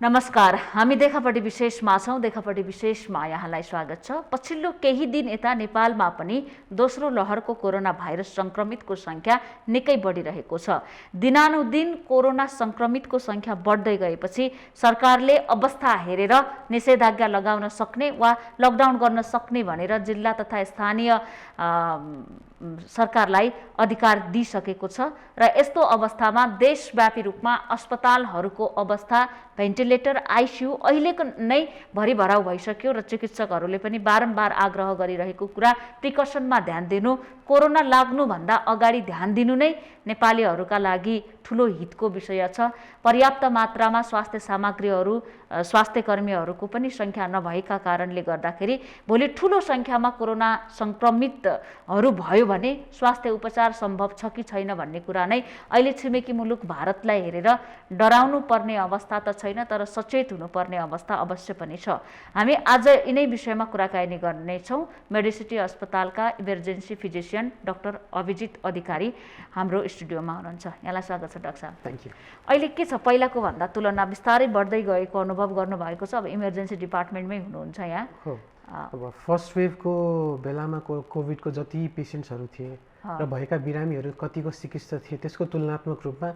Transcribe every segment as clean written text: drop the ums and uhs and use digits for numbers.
नमस्कार, हामी देखापट्टि विशेषमा छौँ। देखापट्टि विशेषमा यहाँलाई स्वागत छ। पछिल्लो केही दिन यता नेपालमा पनि दोस्रो लहरको कोरोना भाइरस संक्रमितको संख्या निकै बढिरहेको छ। दिनानुदिन कोरोना संक्रमितको संख्या बढ्दै गएपछि सरकारले अवस्था हेरेर निषेधाज्ञा लगाउन सक्ने वा लकडाउन गर्न सक्ने भनेर जिल्ला तथा स्थानीय सरकारलाई अधिकार दिइसकेको छ र यस्तो अवस्थामा देशव्यापी रूपमा अस्पतालहरूको अवस्था भेन्टिलेटर आइसियु अहिलेको नै भरिभराउ भइसक्यो र चिकित्सकहरूले पनि बारम्बार आग्रह गरिरहेको कुरा प्रिकसनमा ध्यान दिनु, कोरोना लाग्नुभन्दा अगाडि ध्यान दिनु नै नेपालीहरूका लागि ठुलो हितको विषय छ। पर्याप्त मात्रामा स्वास्थ्य सामग्रीहरू स्वास्थ्य कर्मीहरूको पनि सङ्ख्या नभएका कारणले गर्दाखेरि भोलि ठुलो सङ्ख्यामा कोरोना सङ्क्रमितहरू भयो भने स्वास्थ्य उपचार सम्भव छ कि छैन भन्ने कुरा नै अहिले छिमेकी मुलुक भारतलाई हेरेर डराउनु पर्ने अवस्था त छैन, तर सचेत हुनुपर्ने अवस्था अवश्य पनि छ। हामी आज यिनै विषयमा कुराकानी गर्नेछौँ। मेडिसिटी अस्पतालका इमर्जेन्सी फिजिसियन डाक्टर अभिजित अधिकारी हाम्रो स्टुडियोमा हुनुहुन्छ। यहाँलाई स्वागत छ डाक्टर साहब। Thank you. अहिले के छ, पहिलाको भन्दा तुलना बिस्तारै बढ्दै गएको अनुभव गर्नुभएको छ। अब इमर्जेन्सी डिपार्टमेन्टमै हुनुहुन्छ यहाँ। हो, अब फर्स्ट वेभको बेलामा कोभिडको जति पेसेन्ट्सहरू थिए र भएका बिरामीहरू कतिको चिकित्सक थिए त्यसको तुलनात्मक रूपमा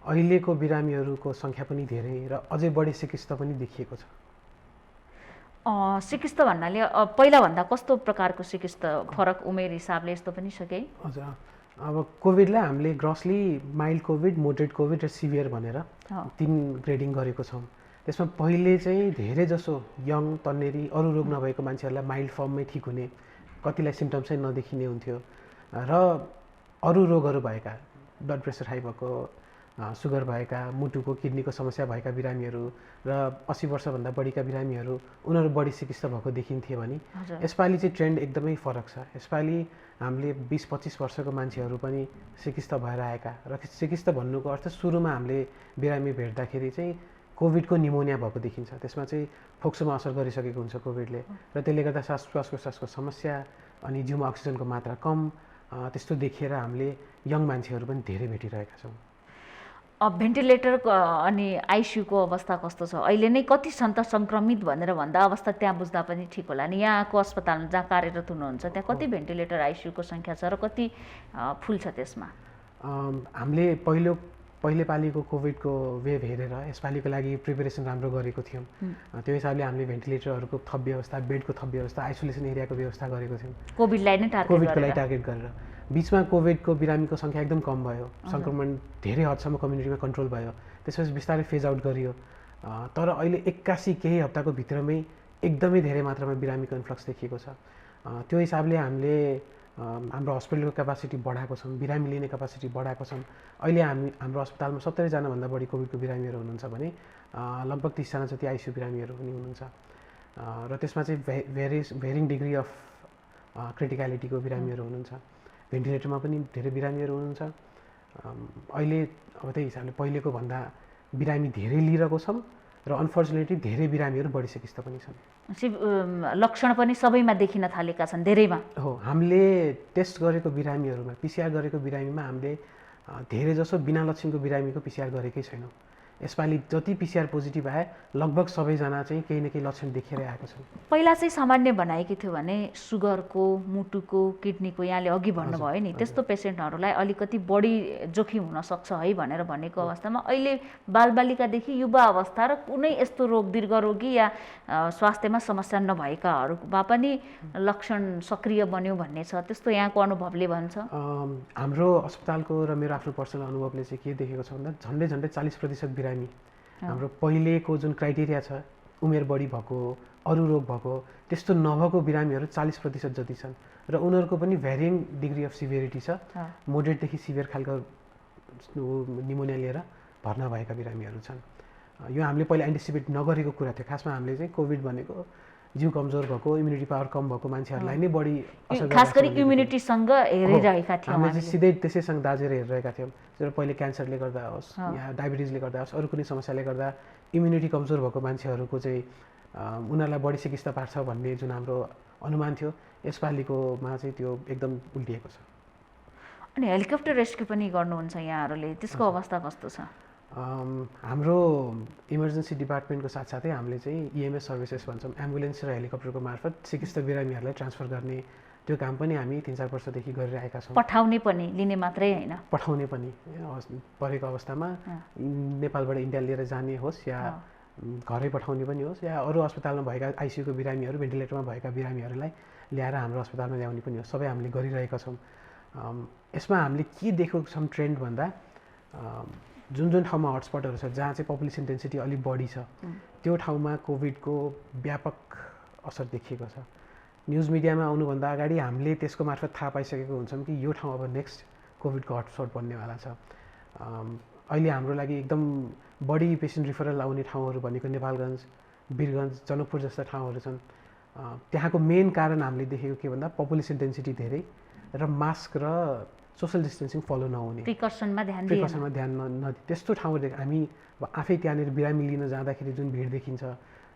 अहिलेको बिरामीहरूको सङ्ख्या पनि धेरै र अझै बढी चिकित्सा पनि देखिएको छ। चिकित्सा भन्नाले पहिलाभन्दा कस्तो प्रकारको चिकित्सा फरक उमेर हिसाबले यस्तो पनि छ कि? हजुर, अब कोभिडलाई हामीले ग्रसली माइल्ड कोभिड, मोडरेट कोभिड र सिभियर भनेर 3 ग्रेडिङ गरेको छौँ। त्यसमा पहिले चाहिँ धेरै जसो यङ तन्नेरी अरू रोग नभएको मान्छेहरूलाई माइल्ड फर्ममै ठिक हुने, कतिलाई सिम्टम्सै नदेखिने हुन्थ्यो र अरू रोगहरू भएका ब्लड प्रेसर हाई भएको, सुगर भएका, मुटुको किडनीको समस्या भएका बिरामीहरू र 80 वर्षभन्दा बढीका बिरामीहरू उनीहरू बढी चिकित्सा भएको देखिन्थे भने यसपालि चाहिँ ट्रेन्ड एकदमै फरक छ। यसपालि हामीले 20-25 वर्षको मान्छेहरू पनि चिकित्सा भएर आएका र चिकित्सा भन्नुको अर्थ सुरुमा हामीले बिरामी भेट्दाखेरि चाहिँ कोभिडको निमोनिया भएको देखिन्छ। त्यसमा चाहिँ फोक्सोमा असर गरिसकेको हुन्छ कोभिडले र त्यसले गर्दा श्वास प्रश्वासको समस्या अनि जिउमा अक्सिजनको मात्रा कम त्यस्तो देखिएर हामीले यङ मान्छेहरू पनि धेरै भेटिरहेका छौँ। भेन्टिलेटर अनि आइसियुको अवस्था कस्तो छ अहिले नै? कति छन् त सङ्क्रमित भनेर भन्दा अवस्था त्यहाँ बुझ्दा पनि ठिक होला नि। यहाँको अस्पतालमा जहाँ कार्यरत हुनुहुन्छ त्यहाँ कति भेन्टिलेटर आइसियुको सङ्ख्या छ र कति फुल छ त्यसमा? हामीले पहिले पालिको कोभिडको वेभ हेरेर यसपालिको लागि प्रिपेरेसन राम्रो गरेको थियौँ। त्यो हिसाबले हामीले भेन्टिलेटरहरूको थप व्यवस्था, बेडको थप व्यवस्था, आइसोलेसन एरियाको व्यवस्था गरेको थियौँ कोभिडलाई नै टार्गेट गरेर। बिचमा कोभिडको बिरामीको सङ्ख्या एकदम कम भयो, सङ्क्रमण धेरै हदसम्म कम्युनिटीमा कन्ट्रोल भयो, त्यसपछि बिस्तारै फेज आउट गरियो। तर अहिले 81 केही हप्ताको भित्रमै एकदमै धेरै मात्रामा बिरामीको इन्फ्लक्स देखिएको छ। त्यो हिसाबले हामीले हाम्रो हस्पिटलको क्यापासिटी बढाएको छौँ, बिरामी लिने क्यापासिटी बढाएको छौँ। अहिले हाम्रो अस्पतालमा 70 जनाभन्दा बढी कोभिडको बिरामीहरू हुनुहुन्छ भने लगभग 30 जना जति आइसियु बिरामीहरू पनि हुनुहुन्छ र त्यसमा चाहिँ भेरिङ डिग्री अफ क्रिटिकलिटीको बिरामीहरू हुनुहुन्छ। भेन्टिलेटरमा पनि धेरै बिरामीहरू हुनुहुन्छ। अहिले अब त्यही हिसाबले पहिलेको भन्दा बिरामी धेरै लिइरहेको छौँ र अनफर्चुनेटली धेरै बिरामीहरू बढी चिकित्सा पनि छन्। लक्षण पनि सबैमा देखिन थालेका छन्, धेरैमा। हो, हामीले टेस्ट गरेको बिरामीहरूमा, पिसिआर गरेको बिरामीमा हामीले धेरै जसो बिना लक्षणको बिरामीको पिसिआर गरेकै छैनौँ। यसपालि जति पिसिआर पोजिटिभ आए लगभग सबैजना चाहिँ केही न केही लक्षण देखेर आएको छन्। पहिला चाहिँ सामान्य बनाएकी थियो भने सुगरको, मुटुको, किडनीको, यहाँले अघि भन्नुभयो नि, त्यस्तो पेसेन्टहरूलाई अलिकति बढी जोखिम हुनसक्छ है भनेर भनेको अवस्थामा अहिले बालबालिकादेखि युवा अवस्था र कुनै यस्तो रोग दीर्घरोगी या स्वास्थ्यमा समस्या नभएकाहरूमा पनि लक्षण सक्रिय बन्यो भन्ने छ, त्यस्तो यहाँको अनुभवले भन्छ? हाम्रो अस्पतालको र मेरो आफ्नो पर्सनल अनुभवले चाहिँ के देखेको छ भन्दा झन्डै 40% बिरामी हाम्रो पहिलेको जुन क्राइटेरिया छ, उमेर बढी भएको, अरू रोग भएको, त्यस्तो नभएको बिरामीहरू 40% जति छन् र उनीहरूको पनि भ्यारिङ डिग्री अफ सिभियरिटी छ। मोडरेटदेखि सिभियर खालको निमोनिया लिएर भर्ना भएका बिरामीहरू छन्। यो हामीले पहिला एन्टिसिपेट नगरेको कुरा थियो। खासमा हामीले चाहिँ कोभिड भनेको जिउ कमजोर भएको, इम्युनिटी पावर कम भएको मान्छेहरूलाई नै बढी असर खास गरी इम्युनिटीसँग हेरिरहेका थियौँ। हामीले सिधै त्यसैसँग दाजेर हेरिरहेका थियौँ। जब पहिले क्यान्सरले गर्दा होस् या डायबिटिजले गर्दा होस्, अरू कुनै समस्याले गर्दा इम्युनिटी कमजोर भएको मान्छेहरूको चाहिँ उनीहरूलाई बढी चिकित्सा पार्छ भन्ने जुन हाम्रो अनुमान थियो, यसपालिकोमा चाहिँ त्यो एकदम उल्टिएको छ। अनि हेलिकप्टर रेस्क्यु पनि गर्नुहुन्छ यहाँहरूले, त्यसको अवस्था कस्तो छ? हाम्रो इमर्जेन्सी डिपार्टमेन्टको साथसाथै हामीले चाहिँ EMS सर्भिसेस भन्छौँ, एम्बुलेन्स र हेलिकप्टरको मार्फत चिकित्सा बिरामीहरूलाई ट्रान्सफर गर्ने त्यो काम पनि हामी 3-4 वर्षदेखि गरिरहेका छौँ। पठाउने पनि, लिने मात्रै होइन, पठाउने पनि परेको अवस्थामा नेपालबाट इन्डिया लिएर जाने होस् या घरै पठाउने पनि होस् या अरू अस्पतालमा भएका आइसियुको बिरामीहरू, भेन्टिलेटरमा भएका बिरामीहरूलाई ल्याएर हाम्रो अस्पतालमा ल्याउने पनि होस्, सबै हामीले गरिरहेका छौँ। यसमा हामीले के देखेको छौँ ट्रेन्ड भन्दा जुन जुन ठाउँमा हटस्पटहरू छ जहाँ चाहिँ पपुलेसन डेन्सिटी अलिक बढी छ त्यो ठाउँमा कोभिडको व्यापक असर देखिएको छ। न्युज मिडियामा आउनुभन्दा अगाडि हामीले त्यसको मार्फत थाहा पाइसकेको हुन्छौँ कि यो ठाउँ अब नेक्स्ट कोभिडको हटस्पट बन्नेवाला छ। अहिले हाम्रो लागि एकदम बढी पेसेन्ट रिफरल आउने ठाउँहरू भनेको नेपालगञ्ज, वीरगञ्ज, जनकपुर जस्ता ठाउँहरू छन्। त्यहाँको मेन कारण हामीले देखेको के भन्दा पपुलेसन डेन्सिटी धेरै र मास्क र सोसल डिस्टेन्सिङ फलो नहुने, प्रिकसनमा ध्यान नदिए त्यस्तो ठाउँहरू हामी आफै त्यहाँनिर बिरामी लिन जाँदाखेरि जुन भिड देखिन्छ,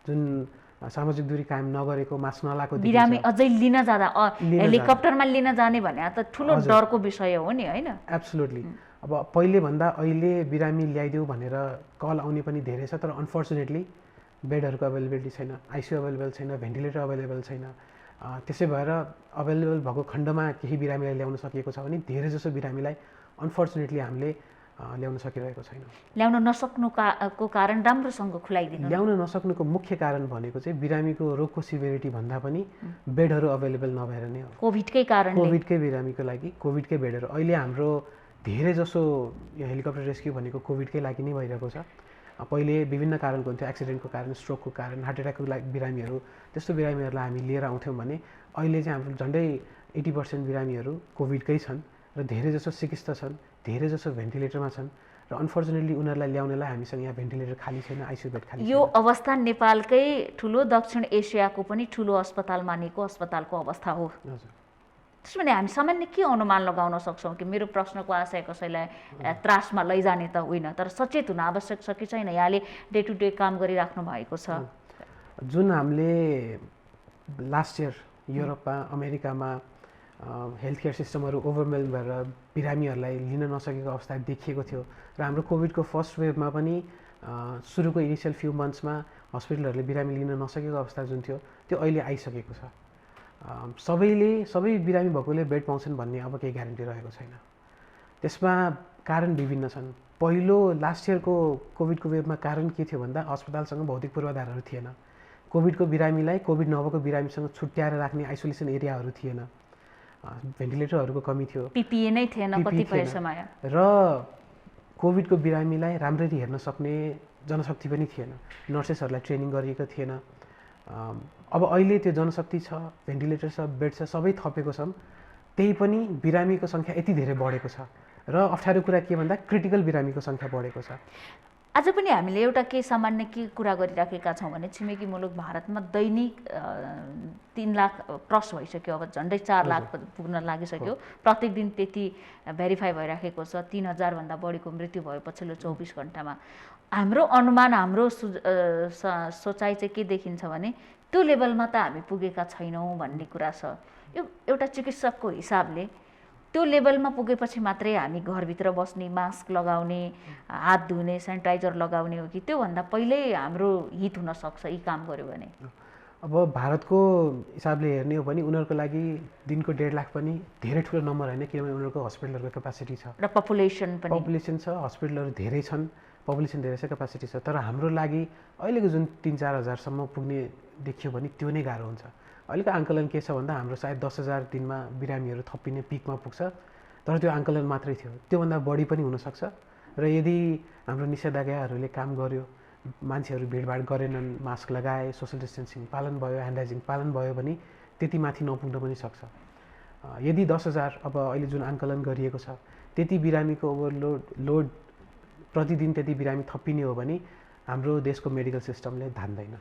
जुन सामाजिक दूरी कायम नगरेको, मास्क नलाएको बिरामी अझै लिन जाँदा हेलिकप्टरमा लिन जाने भने त ठुलो डरको विषय हो नि, होइन? एब्सोल्युटली। अब पहिले भन्दा अहिले बिरामी ल्याइदेऊ भनेर कल आउने पनि धेरै छ, तर अनफर्चुनेटली बेडहरूको अभाइलेबिलिटी छैन, आइसियु अभाइलेबल छैन, भेन्टिलेटर अभाइलेबल छैन। त्यसै भएर अभाइलेबल भएको खण्डमा केही बिरामीलाई ल्याउन सकिएको छ भने धेरै जसो बिरामीलाई अनफर्चुनेटली हामीले ल्याउन सकिरहेको छैन। ल्याउन नसक्नुको कारण राम्रोसँग खुलाइदिनु। ल्याउन नसक्नुको मुख्य कारण भनेको चाहिँ बिरामीको रोगको सिभिरिटी भन्दा पनि बेडहरू अभाइलेबल नभएर नै हो। कोभिडकै कारण, कोभिडकै बिरामीको लागि कोभिडकै बेडहरू अहिले हाम्रो धेरै जसो यो हेलिकप्टर रेस्क्यु भनेको कोभिडकै लागि नै भइरहेको छ। पहिले विभिन्न कारणको हुन्थ्यो, एक्सिडेन्टको कारण, स्ट्रोकको कारण, हार्ट एट्याकको लागि बिरामीहरू, त्यस्तो बिरामीहरूलाई हामी लिएर आउँथ्यौँ भने अहिले चाहिँ हाम्रो झन्डै 80% बिरामीहरू कोभिडकै छन् र धेरै जसो चिकित्सा छन्, धेरै जसो भेन्टिलेटरमा छन् र अनफर्चुनेटली उनीहरूलाई ल्याउनलाई हामीसँग यहाँ भेन्टिलेटर खाली छैन, आइसियु बेड खाली छैन। यो अवस्था नेपालकै ठुलो दक्षिण एसियाको पनि ठुलो अस्पताल मानेको अस्पतालको अवस्था हो। हजुर। त्यसो भने हामी सामान्य के अनुमान लगाउन सक्छौँ कि मेरो प्रश्नको आशय कसैलाई त्रासमा लैजाने त होइन, तर सचेत हुन आवश्यक छ कि छैन? यहाँले डे टु डे काम गरिराख्नु भएको छ। जुन हामीले लास्ट इयर युरोपमा, अमेरिकामा हेल्थ केयर सिस्टमहरू ओभरवेल्म भएर बिरामीहरूलाई लिन नसकेको अवस्था देखिएको थियो र हाम्रो कोभिडको फर्स्ट वेभमा पनि सुरुको इनिसियल फ्यु मन्थ्समा हस्पिटलहरूले बिरामी लिन नसकेको अवस्था जुन थियो त्यो अहिले आइसकेको छ। सबै बिरामी भएकोले बेड पाउँछन् भन्ने अब केही ग्यारेन्टी रहेको छैन। त्यसमा कारण विभिन्न छन्। पहिलो लास्ट इयरको कोभिडको वेभमा कारण के थियो भन्दा अस्पतालसँग भौतिक पूर्वाधारहरू थिएन। कोभिडको बिरामीलाई कोभिड नभएको बिरामीसँग छुट्याएर राख्ने आइसोलेसन एरियाहरू थिएन, भेन्टिलेटरहरूको कमी थियो, पिपिए नै थिएन कतिपय समय, र कोभिडको बिरामीलाई राम्ररी हेर्न सक्ने जनशक्ति पनि थिएन, नर्सेसहरूलाई ट्रेनिङ गरिएको थिएन। अब अहिले त्यो जनशक्ति छ, भेन्टिलेटर छ, बेड छ, सबै थपेको छौँ, त्यही पनि बिरामीको सङ्ख्या यति धेरै बढेको छ र अप्ठ्यारो कुरा के भन्दा क्रिटिकल बिरामीको सङ्ख्या बढेको छ। आज पनि हामीले एउटा के सामान्य के कुरा गरिराखेका छौँ भने छिमेकी मुलुक भारतमा दैनिक 3 लाख क्रस भइसक्यो, अब झन्डै 4 लाख पुग्न लागिसक्यो। प्रत्येक दिन त्यति भेरिफाई भइराखेको छ। 3000 भन्दा बढीको मृत्यु भयो पछिल्लो 24 घण्टामा। हाम्रो अनुमान, हाम्रो सोचाइ चाहिँ के देखिन्छ भने त्यो लेभलमा त हामी पुगेका छैनौँ भन्ने कुरा छ। यो एउटा चिकित्सकको हिसाबले त्यो लेभलमा पुगेपछि मात्रै हामी घरभित्र बस्ने, मास्क लगाउने, हात धुने, सेनिटाइजर लगाउने हो कि त्योभन्दा पहिल्यै हाम्रो हित हुनसक्छ यी काम गऱ्यो भने? अब भारतको हिसाबले हेर्ने हो भने उनीहरूको लागि दिनको 1.5 लाख पनि धेरै ठुलो नम्बर होइन, किनभने उनीहरूको हस्पिटलहरूको क्यापासिटी छ र पपुलेसन छ, हस्पिटलहरू धेरै छन्, पपुलेसन धेरै छ, क्यापासिटी छ। तर हाम्रो लागि अहिलेको जुन 3-4 हजारसम्म पुग्ने देखियो भने त्यो नै गाह्रो हुन्छ। अहिलेको आङ्कलन के छ भन्दा हाम्रो सायद 10,000 दिनमा बिरामीहरू थपिने पिकमा पुग्छ, तर त्यो आङ्कलन मात्रै थियो, त्योभन्दा बढी पनि हुनसक्छ। र यदि हाम्रो निषेधाज्ञाहरूले काम गर्यो, मान्छेहरू भिडभाड गरेनन्, मास्क लगाए, सोसल डिस्टेन्सिङ पालन भयो, ह्यान्ड हाइजिन पालन भयो भने त्यति माथि नपुग्न पनि सक्छ। यदि 10,000 अब अहिले जुन आङ्कलन गरिएको छ त्यति बिरामीको ओभरलोड प्रतिदिन त्यति बिरामी थपिने हो भने हाम्रो देशको मेडिकल सिस्टमले धान्दैन।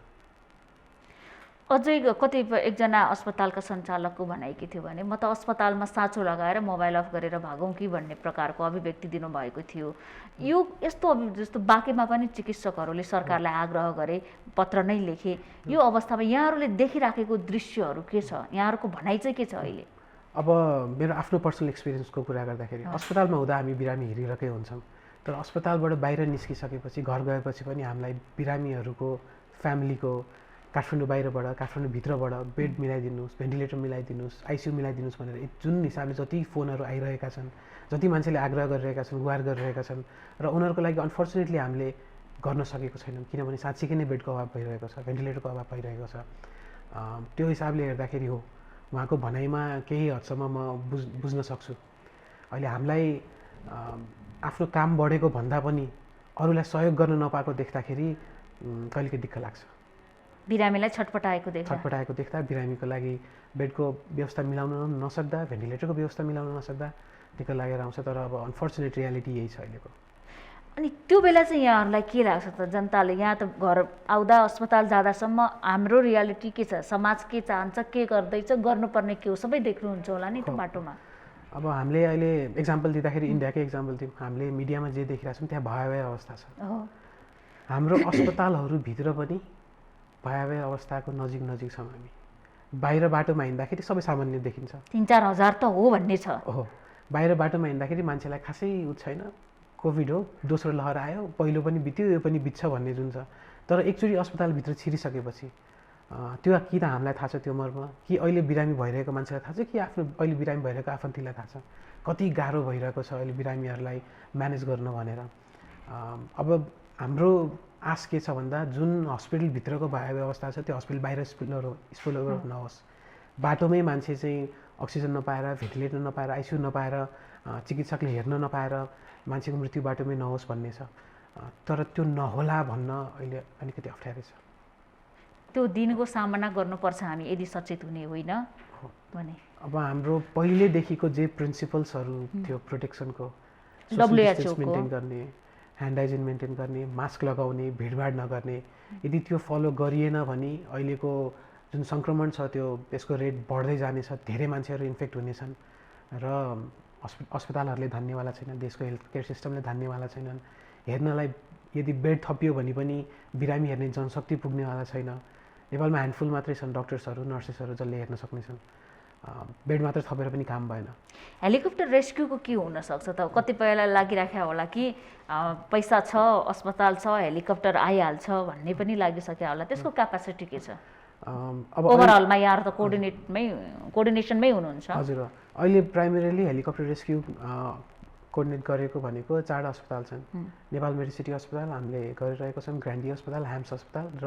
अझै कतिपय एकजना अस्पतालका सञ्चालकको भनाइ के थियो भने म त अस्पतालमा साँचो लगाएर मोबाइल अफ गरेर भागौँ कि भन्ने प्रकारको अभिव्यक्ति दिनुभएको थियो। यो यस्तो जस्तो बाँकीमा पनि चिकित्सकहरूले सरकारलाई आग्रह गरे, पत्र नै लेखे। यो अवस्थामा यहाँहरूले देखिराखेको दृश्यहरू के छ? यहाँहरूको भनाइ चाहिँ के छ अहिले? अब मेरो आफ्नो पर्सनल एक्सपिरियन्सको कुरा गर्दाखेरि अस्पतालमा हुँदा हामी बिरामी हेरिरहेकै हुन्छौँ, तर अस्पतालबाट बाहिर निस्किसकेपछि घर गएपछि पनि हामीलाई बिरामीहरूको फ्यामिलीको काठमाडौँ बाहिरबाट काठमाडौँभित्रबाट बेड मिलाइदिनुहोस्, भेन्टिलेटर मिलाइदिनुहोस्, आइसियु मिलाइदिनुहोस् भनेर जुन हिसाबले जति फोनहरू आइरहेका छन्, जति मान्छेले आग्रह गरिरहेका छन्, गुहार गरिरहेका छन् र उनीहरूको लागि अनफर्चुनेटली हामीले गर्न सकेको छैनौँ, किनभने साँच्चीकै नै बेडको अभाव भइरहेको छ, भेन्टिलेटरको अभाव भइरहेको छ। त्यो हिसाबले हेर्दाखेरि हो उहाँको भनाइमा केही हदसम्म म बुझ्न सक्छु। अहिले हामीलाई आफ्नो काम बढेको भन्दा पनि अरूलाई सहयोग गर्न नपाएको देख्दाखेरि कहिलेकाहीँ दिक्क लाग्छ। बिरामीलाई छटपटाएको देख्दा बिरामीको लागि बेडको व्यवस्था मिलाउन नसक्दा, भेन्टिलेटरको व्यवस्था मिलाउन नसक्दा दिक्क लागेर आउँछ। तर अब अनफर्चुनेट रियालिटी यही छ अहिलेको। अनि त्यो बेला चाहिँ यहाँहरूलाई के लाग्छ त? जनताले यहाँ त घर आउँदा अस्पताल जाँदासम्म हाम्रो रियालिटी के छ, समाज के चाहन्छ, के गर्दैछ, गर्नुपर्ने के हो, सबै देख्नुहुन्छ होला नि त्यो बाटोमा। अब हामीले अहिले एक्जाम्पल दिँदाखेरि इन्डियाकै एक्जाम्पल दिउँ, हामीले मिडियामा जे देखिरहेको छौँ त्यहाँ भयावह अवस्था छ। हाम्रो अस्पतालहरूभित्र पनि भयावह अवस्थाको नजिक छौँ हामी। बाहिर बाटोमा हिँड्दाखेरि सबै सामान्य देखिन्छ, 3-4 हजार त हो भन्ने छ। हो, बाहिर बाटोमा हिँड्दाखेरि मान्छेलाई खासै छैन, कोभिड हो, दोस्रो लहर आयो, पहिलो पनि बित्यो, यो पनि बित्छ भन्ने जुन छ। तर एकचोटि अस्पतालभित्र छिरिसकेपछि त्यो कि त हामीलाई थाहा छ त्यो मर्म, कि अहिले बिरामी भइरहेको मान्छेलाई थाहा छ, कि आफ्नो अहिले बिरामी भइरहेको आफन्तीलाई थाहा छ कति गाह्रो भइरहेको छ अहिले बिरामीहरूलाई म्यानेज गर्न भनेर। अब हाम्रो आश के छ भन्दा जुन हस्पिटलभित्रको भयावह अवस्था छ त्यो हस्पिटल बाहिर स्पिल ओभर नहोस्। बाटोमै मान्छे चाहिँ अक्सिजन नपाएर, भेन्टिलेटर नपाएर, आइसियु नपाएर, चिकित्सकले हेर्न नपाएर मान्छेको मृत्यु बाटोमै नहोस् भन्ने छ। तर त्यो नहोला भन्न अहिले अलिकति अप्ठ्यारो छ। त्यो दिनको सामना गर्नुपर्छ हामी यदि सचेत हुने होइन भने। अब हाम्रो पहिलेदेखिको जे प्रिन्सिपल्सहरू थियो प्रोटेक्सनको, WHO को मेन्टेन गर्ने, ह्यान्ड हाइजिन मेन्टेन गर्ने, मास्क लगाउने, भिडभाड नगर्ने, यदि त्यो फलो गरिएन भने अहिलेको जुन सङ्क्रमण छ त्यो त्यसको रेट बढ्दै जानेछ, धेरै मान्छेहरू इन्फेक्ट हुनेछन् र अस्पतालहरूले धान्नेवाला छैन, देशको हेल्थ केयर सिस्टमले धान्नेवाला छैनन्। हेर्नलाई यदि बेड थपियो भने पनि बिरामी हेर्ने जनशक्ति पुग्नेवाला छैन। नेपालमा ह्यान्डफुल मात्रै छन् डक्टर्सहरू, नर्सेसहरू जसले हेर्न सक्नेछन्। बेड मात्र थपेर पनि काम भएन। हेलिकप्टर रेस्क्युको के हुनसक्छ त? कतिपयलाई लागिराख्या होला कि पैसा छ, अस्पताल छ, हेलिकप्टर आइहाल्छ भन्ने पनि लागिसक्यो होला, त्यसको क्यापासिटी के छ? अब ओभरअलमा यहाँ त कोअर्डिनेसनमै हुनुहुन्छ। हजुर, अहिले प्राइमेरीली हेलिकप्टर रेस्क्यु कोअर्डिनेट गरेको भनेको 4 अस्पताल छन्। नेपाल मेडिसिटी अस्पताल हामीले गरिरहेको छौँ, ग्रान्डी अस्पताल, ह्याम्स अस्पताल र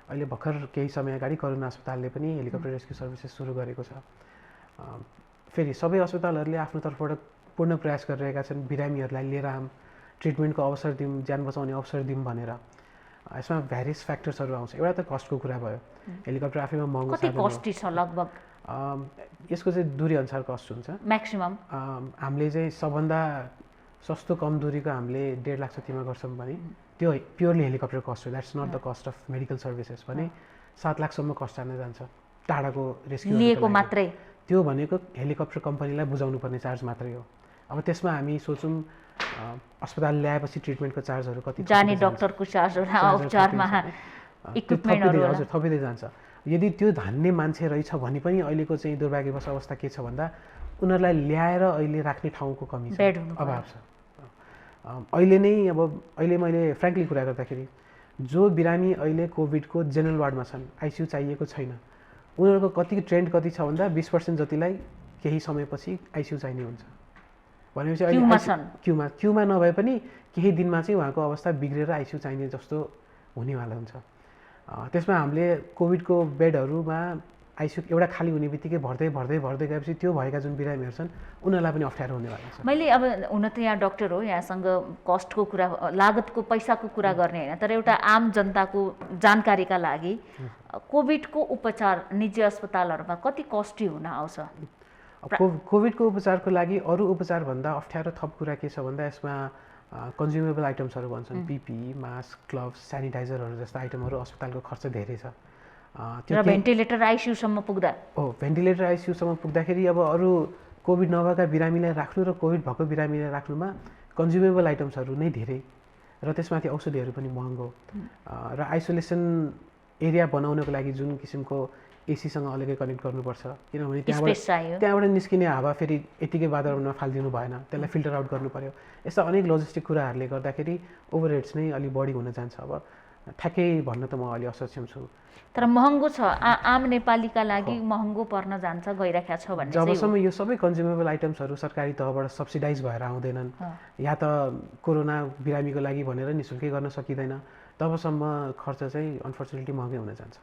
अहिले भर्खर केही समय अगाडि करुणा अस्पतालले पनि हेलिकप्टर रेस्क्यु सर्भिसेस सुरु गरेको छ। फेरि सबै अस्पतालहरूले आफ्नो तर्फबाट पूर्ण प्रयास गरिरहेका छन् बिरामीहरूलाई लिएर ट्रिटमेन्टको अवसर दिउँ, ज्यान बचाउने अवसर दिउँ भनेर। यसमा भ्यारियस फ्याक्टर्सहरू आउँछ। एउटा त कस्टको कुरा भयो, हेलिकप्टर आफैमा महँगो कति कस्टी छ लगभग? यसको चाहिँ दूरी अनुसार कस्ट हुन्छ म्याक्सिमम। हामीले चाहिँ सबभन्दा सस्तो कम दूरीको हामीले 1.5 लाख जतिमा गर्छौँ भने त्यो प्योरली हेलिकप्टर कस्ट हो, that's not the cost of medical services भने 7 लाखसम्म कस्ट जान जान्छ टाढाको रेस्क्यु लिएको मात्रै। त्यो भनेको हेलिकप्टर कम्पनीलाई बुझाउनु पर्ने चार्ज मात्रै हो। अब त्यसमा हामी सोचौँ अस्पताल ल्याएपछि ट्रिटमेन्टको चार्जहरू कति, जाने डक्टरको चार्ज होला, उपचारमा इक्विपमेन्टहरू होला, हजुर थपिँदै जान्छ। यदि त्यो धान्ने मान्छे रहेछ भने पनि अहिलेको चाहिँ दुर्भाग्यवश अवस्था के छ भन्दा उनीहरूलाई ल्याएर अहिले राख्ने ठाउँको कमी छ, अभाव छ। अहिले नै अहिले मैले फ्रेङ्कली कुरा गर्दाखेरि जो बिरामी अहिले कोभिडको जेनरल वार्डमा छन्, आइसियु चाहिएको छैन, उनीहरूको ट्रेन्ड कति छ भन्दा 20% जतिलाई केही समयपछि आइसियु चाहिने हुन्छ भनेपछि अहिले क्युमा नभए पनि केही दिनमा चाहिँ उहाँको अवस्था बिग्रेर आइसियु चाहिने जस्तो हुनेवाला हुन्छ। त्यसमा हामीले कोभिडको बेडहरूमा आइसियु एउटा खाली हुने बित्तिकै भर्दै गएपछि त्यो भएका जुन बिरामीहरू छन् उनीहरूलाई पनि अप्ठ्यारो हुनेवाला छ। मैले अब हुन त यहाँ डक्टर हो, यहाँसँग कस्टको कुरा, लागतको, पैसाको कुरा गर्ने होइन, तर एउटा आम जनताको जानकारीका लागि कोभिडको उपचार निजी अस्पतालहरूमा कति कस्टी हुन आउँछ? कोभिडको उपचारको लागि अरू उपचारभन्दा अप्ठ्यारो थप कुरा के छ भन्दा यसमा कन्ज्युमेबल आइटम्सहरू भन्छन्, पिपी, मास्क, ग्लोभ्स, सेनिटाइजरहरू जस्ता आइटमहरू अस्पतालको खर्च धेरै छ। र भेन्टिलेटर आइसियुसम्म पुग्दा भेन्टिलेटर आइसियुसम्म पुग्दाखेरि अब अरू कोभिड नभएका बिरामीलाई राख्नु र कोभिड भएको बिरामीलाई राख्नुमा कन्ज्युमेबल आइटम्सहरू नै धेरै र त्यसमाथि औषधिहरू पनि महँगो र आइसोलेसन एरिया बनाउनको लागि जुन किसिमको एसीसँग अलग्गै कनेक्ट गर्नुपर्छ, किनभने स्पेस चाहियो। त्यहाँबाट निस्किने हावा फेरि यतिकै वातावरणमा फालिदिनु भएन, त्यसलाई फिल्टर आउट गर्नु पर्यो। यस्ता अनेक लजिस्टिक कुराहरूले गर्दाखेरि ओभरहेड्स नै अलिक बढी हुन जान्छ। अब ठ्याक्कै भन्न त म अलि असक्षम छु। तर महँगो छ, आम नेपालीका लागि महँगो पर्न जान्छ, गइराखेको छ भन्ने चाहिँ जबसम्म यो सबै कन्ज्युमेबल आइटम्सहरू सरकारी तहबाट सब्सिडाइज भएर आउँदैनन्, या त कोरोना बिरामीको लागि भनेर निःशुल्कै गर्न सकिँदैन, तबसम्म खर्च चाहिँ अनफर्चुनेटली महँगै हुन जान्छ।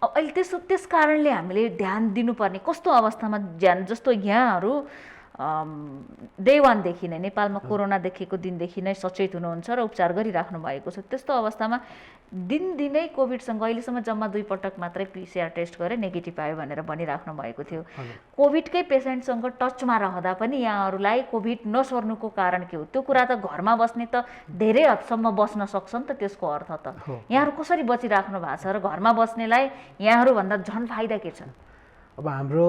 अहिले त्यस कारणले हामीले ध्यान दिनुपर्ने कस्तो अवस्थामा ध्यान, जस्तो यहाँहरू डे वानदेखि नै नेपालमा कोरोना देखेको दिनदेखि नै सचेत हुनुहुन्छ र उपचार गरिराख्नु भएको छ, त्यस्तो अवस्थामा दिनदिनै कोभिडसँग अहिलेसम्म जम्मा 2 पटक मात्रै PCR टेस्ट गरेर नेगेटिभ आयो भनेर भनिराख्नु भएको थियो। कोभिडकै पेसेन्टसँग टचमा रहँदा पनि यहाँहरूलाई कोभिड नसर्नुको कारण के हो? त्यो कुरा त घरमा बस्ने त धेरै हदसम्म बस्न सक्छ नि त, त्यसको अर्थ त यहाँहरू कसरी बचिराख्नु भएको छ र घरमा बस्नेलाई यहाँहरूभन्दा झन् फाइदा के छ? अब हाम्रो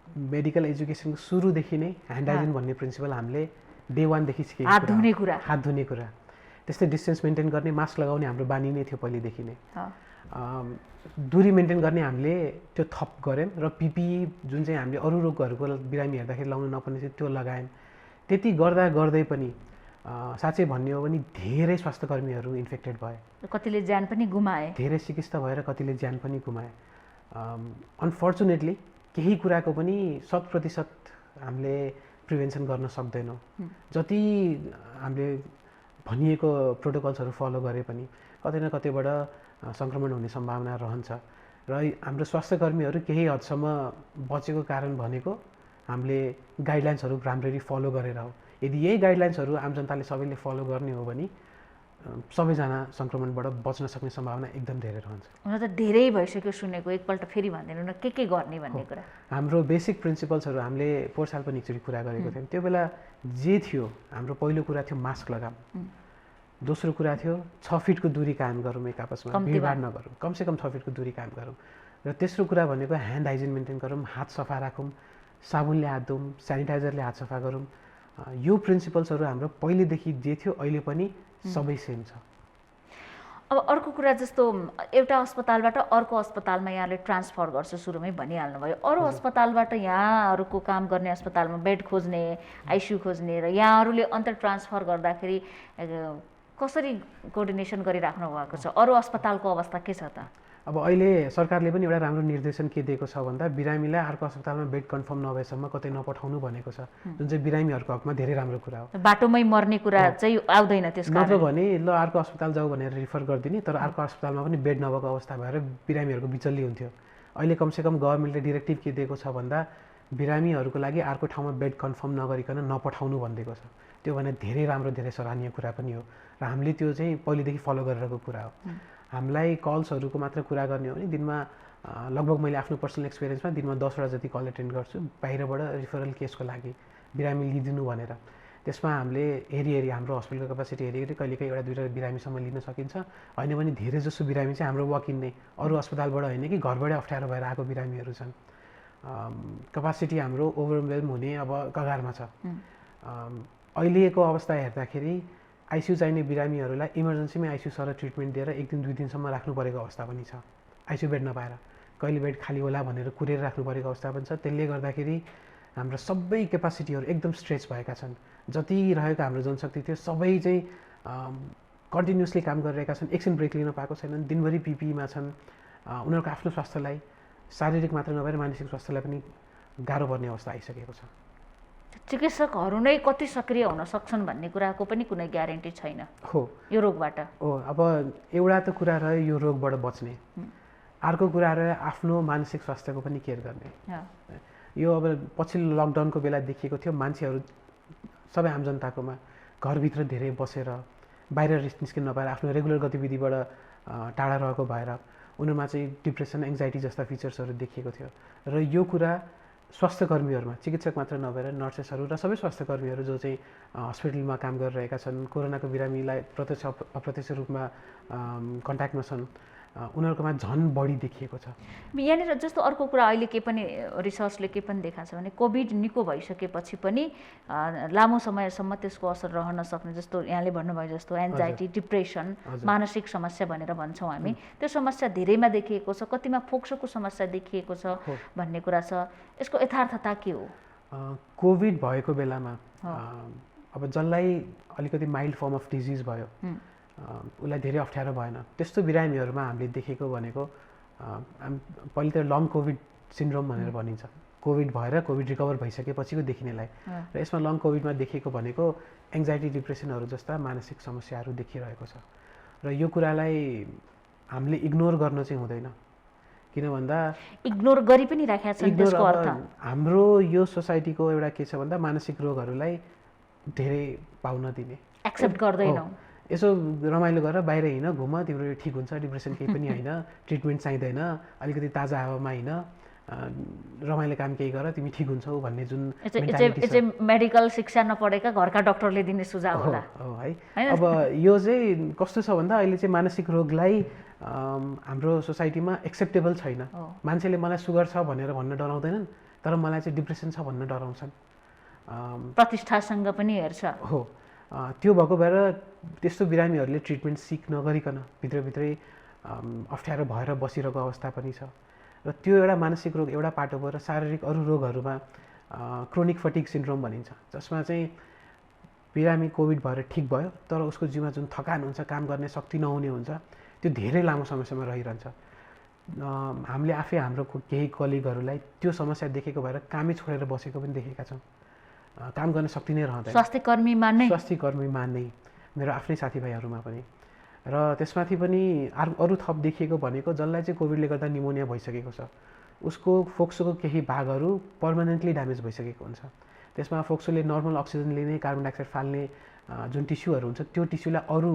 मेडिकल एजुकेसनको सुरुदेखि नै ह्यान्ड हाइजिन भन्ने प्रिन्सिपल हामीले डे वानदेखि सिकेको, हात धुने कुरा, त्यस्तै डिस्टेन्स मेन्टेन गर्ने, मास्क लगाउने हाम्रो बानी नै थियो पहिलेदेखि नै। दूरी मेन्टेन गर्ने हामीले त्यो थप गऱ्यौँ र पिपिई जुन चाहिँ हामीले अरू रोगहरूको बिरामी हेर्दाखेरि लाउनु नपर्ने थियो त्यो लगायौँ। त्यति गर्दा गर्दै पनि साँच्चै भन्ने हो भने धेरै स्वास्थ्यकर्मीहरू इन्फेक्टेड भए, कतिले ज्यान पनि गुमाए, धेरै चिकित्सा भएर कतिले ज्यान पनि गुमाए। अनफर्चुनेटली केही कुराको पनि 100% हामीले प्रिभेन्सन गर्न सक्दैनौँ। जति हामीले भनिएको प्रोटोकल्सहरू फलो गरे पनि कतै न कतैबाट सङ्क्रमण हुने सम्भावना रहन्छ र हाम्रो स्वास्थ्यकर्मीहरू केही हदसम्म बचेको कारण भनेको हामीले गाइडलाइन्सहरू राम्ररी फलो गरेर हो। यदि यही गाइडलाइन्सहरू आम जनताले सबैले फलो गर्ने हो भने सबैजना सङ्क्रमणबाट बच्न सक्ने सम्भावना एकदम धेरै रहन्छ। हुन त धेरै भइसक्यो सुनेको, एकपल्ट फेरि भनिदिनु न के गर्ने भन्ने कुरा। हाम्रो बेसिक प्रिन्सिपल्सहरू हामीले पोहोर साल पनि एकचोटि कुरा गरेको थियौँ। त्यो बेला जे थियो, हाम्रो पहिलो कुरा थियो मास्क लगाऊँ, दोस्रो कुरा थियो 6 फिटको दूरी कायम गरौँ, एक आपसमा भिडभाड नगरौँ, कमसेकम 6 फिटको दूरी कायम गरौँ, र तेस्रो कुरा भनेको ह्यान्ड हाइजिन मेन्टेन गरौँ, हात सफा राखौँ, साबुनले हात धौँ, सेनिटाइजरले हात सफा गरौँ। यो प्रिन्सिपल्सहरू हाम्रो पहिलेदेखि जे थियो अहिले पनि सबै सेम छ। अब अर्को कुरा, जस्तो एउटा अस्पतालबाट अर्को अस्पतालमा यहाँले ट्रान्सफर गर्छ, सुरुमै भनिहाल्नु भयो, अरू अस्पतालबाट यहाँहरूको काम गर्ने अस्पतालमा बेड खोज्ने, आइसियु खोज्ने र यहाँहरूले अन्तर ट्रान्सफर गर्दाखेरि कसरी कोअर्डिनेसन गरिराख्नु भएको छ? अरू अस्पतालको अवस्था के छ त? अब अहिले सरकारले पनि एउटा राम्रो निर्देशन के दिएको छ भन्दा बिरामीलाई अर्को अस्पतालमा बेड कन्फर्म नभएसम्म कतै नपठाउनु भनेको छ, जुन चाहिँ बिरामीहरूको हकमा धेरै राम्रो कुरा हो। बाटोमै मर्ने कुरा चाहिँ आउँदैन त्यसको, नत्र भने ल अर्को अस्पताल जाऊ भनेर रिफर गरिदिने, तर अर्को अस्पतालमा पनि बेड नभएको अवस्था भएर बिरामीहरूको बिचल्ली हुन्थ्यो। अहिले कमसेकम गभर्मेन्टले डिरेक्टिभ के दिएको छ भन्दा बिरामीहरूको लागि अर्को ठाउँमा बेड कन्फर्म नगरिकन नपठाउनु भनिदिएको छ। त्यो भने धेरै राम्रो, धेरै सराहनीय कुरा पनि हो र हामीले त्यो चाहिँ पहिलेदेखि फलो गरिरहेको कुरा हो। हामीलाई कल्सहरूको मात्र कुरा गर्ने हो भने दिनमा लगभग मैले आफ्नो पर्सनल एक्सपिरियन्समा दिनमा 10 वटा जति कल एटेन्ड गर्छु बाहिरबाट रिफरल केसको लागि बिरामी लिदिनु भनेर। त्यसमा हामीले हेरी हाम्रो हस्पिटलको क्यापासिटी हेरी कहिलेकाहीँ एउटा 2टा बिरामीसम्म लिन सकिन्छ, होइन भने धेरै जसो बिरामी चाहिँ हाम्रो वक इन नै अरू अस्पतालबाट होइन कि घरबाटै अप्ठ्यारो भएर आएको बिरामीहरू छन्। क्यापासिटी हाम्रो ओभरवेल्म हुने अब कगारमा छ। अहिलेको अवस्था हेर्दाखेरि आइसियु चाहिने बिरामीहरूलाई इमर्जेन्सीमै आइसियु सर ट्रिटमेन्ट दिएर 1 दिन 2 दिनसम्म राख्नु परेको अवस्था पनि छ, आइसियु बेड नपाएर। कहिले बेड खाली होला भनेर कुरेर राख्नु परेको अवस्था पनि छ। त्यसले गर्दाखेरि हाम्रो सबै क्यापासिटीहरू एकदम स्ट्रेच भएका छन्। जति रहेको हाम्रो जनशक्ति थियो सबै चाहिँ कन्टिन्युसली काम गरिरहेका छन्, एकछिन ब्रेक लिन पाएको छैनन्, दिनभरि पिपिईमा छन्। उनीहरूको आफ्नो स्वास्थ्यलाई शारीरिक मात्र नभएर मानसिक स्वास्थ्यलाई पनि गाह्रो पर्ने अवस्था आइसकेको छ। चिकित्सकहरू नै कति सक्रिय हुन सक्छन् भन्ने कुराको पनि कुनै ग्यारेन्टी छैन हो यो रोगबाट। हो, अब एउटा त कुरा रह्यो यो रोगबाट बच्ने, अर्को कुरा रह्यो आफ्नो मानसिक स्वास्थ्यको पनि केयर गर्ने। यो अब पछिल्लो लकडाउनको बेला देखिएको थियो, मान्छेहरू सबै आम जनताकोमा घरभित्र धेरै बसेर बाहिर निस्किन नपाएर आफ्नो रेगुलर गतिविधिबाट टाढा रहेको भएर उनीहरूमा चाहिँ डिप्रेसन, एङ्जाइटी जस्ता फिचर्सहरू देखिएको थियो। र यो कुरा स्वास्थ्यकर्मीहरूमा, चिकित्सक मात्र नभएर नर्सेसहरू र सबै स्वास्थ्यकर्मीहरू जो चाहिँ हस्पिटलमा काम गरिरहेका छन्, कोरोनाको बिरामीलाई प्रत्यक्ष अप्रत्यक्ष रूपमा कन्ट्याक्टमा छन्, उनीहरूकोमा झन् बढी देखिएको छ। यहाँनिर जस्तो अर्को कुरा अहिले के पनि रिसर्चले के पनि देखाएको छ भने कोभिड निको भइसकेपछि पनि लामो समयसम्म त्यसको असर रहन सक्ने, जस्तो यहाँले भन्नुभयो जस्तो एन्जाइटी, डिप्रेसन, मानसिक समस्या भनेर भन्छौँ हामी, त्यो समस्या धेरैमा देखिएको छ, कतिमा फोक्सोको समस्या देखिएको छ भन्ने कुरा छ। यसको यथार्थता के हो? कोभिड भएको बेलामा अब जसलाई अलिकति माइल्ड फर्म अफ डिजिज भयो, उसलाई धेरै अप्ठ्यारो भएन, त्यस्तो बिरामीहरूमा हामीले देखेको भनेको पहिले त लङ कोभिड सिन्ड्रोम भनेर भनिन्छ, कोभिड भएर कोभिड रिकभर भइसकेपछिको देखिनेलाई। र यसमा लङ कोभिडमा देखेको भनेको एङ्जाइटी, डिप्रेसनहरू जस्ता मानसिक समस्याहरू देखिरहेको छ। र यो कुरालाई हामीले इग्नोर गर्न चाहिँ हुँदैन, किन भन्दा इग्नोर गरी पनि राखेका छन् त्यसको अर्थ। हाम्रो यो सोसाइटीको एउटा के छ भन्दा मानसिक रोगहरूलाई धेरै पाउन दिने, एक्सेप्ट गर्दैनौँ। यसो रमाइलो गरेर बाहिर हिँड, घुम, तिम्रो यो ठिक हुन्छ, डिप्रेसन केही पनि होइन, ट्रिटमेन्ट चाहिँदैन, अलिकति ताजा हावामा हिँड, रमाइलो काम केही गर, तिमी ठिक हुन्छौ भन्ने जुन मेडिकल शिक्षा नपढेका घरका डक्टरले दिने सुझाव होला है। अब यो चाहिँ कस्तो छ भन्दा अहिले चाहिँ मानसिक रोगलाई हाम्रो सोसाइटीमा एक्सेप्टेबल छैन। मान्छेले मलाई सुगर छ भनेर भन्न डराउँदैनन्, तर मलाई चाहिँ डिप्रेसन छ भन्न डराउँछन्। प्रतिष्ठासँग पनि हेर्छ। हो, त्यो भएको भएर त्यस्तो बिरामीहरूले ट्रिटमेन्ट सिक नगरिकन भित्रभित्रै अप्ठ्यारो भएर बसिरहेको अवस्था पनि छ। र त्यो एउटा मानसिक रोग एउटा पाटो भयो। र शारीरिक अरू रोगहरूमा क्रोनिक फटिग सिन्ड्रोम भनिन्छ, जसमा चाहिँ बिरामी कोभिड भएर ठिक भयो तर उसको जिउमा जुन थकान हुन्छ, काम गर्ने शक्ति नहुने हुन्छ, त्यो धेरै लामो समयसम्म रहिरहन्छ। हामीले आफै हाम्रो केही कलिगहरूलाई त्यो समस्या देखेको भएर कामै छोडेर बसेको पनि देखेका छौँ। काम गर्ने शक्ति नै रहँदैन, स्वास्थ्य कर्मीमा नै, मेरो आफ्नै साथीभाइहरूमा पनि। र त्यसमाथि पनि अरू थप देखिएको भनेको जसलाई चाहिँ कोभिडले गर्दा निमोनिया भइसकेको छ, उसको फोक्सोको केही भागहरू पर्मानेन्टली ड्यामेज भइसकेको हुन्छ। त्यसमा फोक्सोले नर्मल अक्सिजन लिने, कार्बन डाइअक्साइड फाल्ने जुन टिस्युहरू हुन्छ, त्यो टिस्युलाई अरू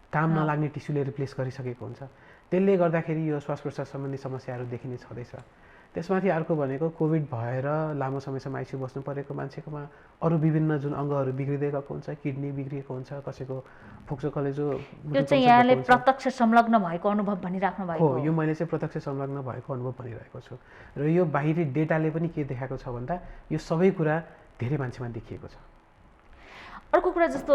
काम नलाग्ने टिस्युले रिप्लेस गरिसकेको हुन्छ। त्यसले गर्दाखेरि यो श्वास प्रश्वास सम्बन्धी समस्याहरू देखिने छँदैछ। त्यसमाथि अर्को भनेको कोभिड भएर लामो समयसम्म आइसियु बस्नु परेको मान्छेकोमा अरू विभिन्न जुन अङ्गहरू बिग्रिँदै गएको हुन्छ, किडनी बिग्रिएको हुन्छ, कसैको फोक्सो कलेजो। यो चाहिँ यहाँले प्रत्यक्ष संलग्न भएको अनुभव भनिराख्नु भएको हो? यो मैले चाहिँ प्रत्यक्ष संलग्न भएको अनुभव भनिरहेको छु। र यो बाहिरी डेटाले पनि के देखाएको छ भन्दा यो सबै कुरा धेरै मान्छेमा देखिएको छ। अर्को कुरा जस्तो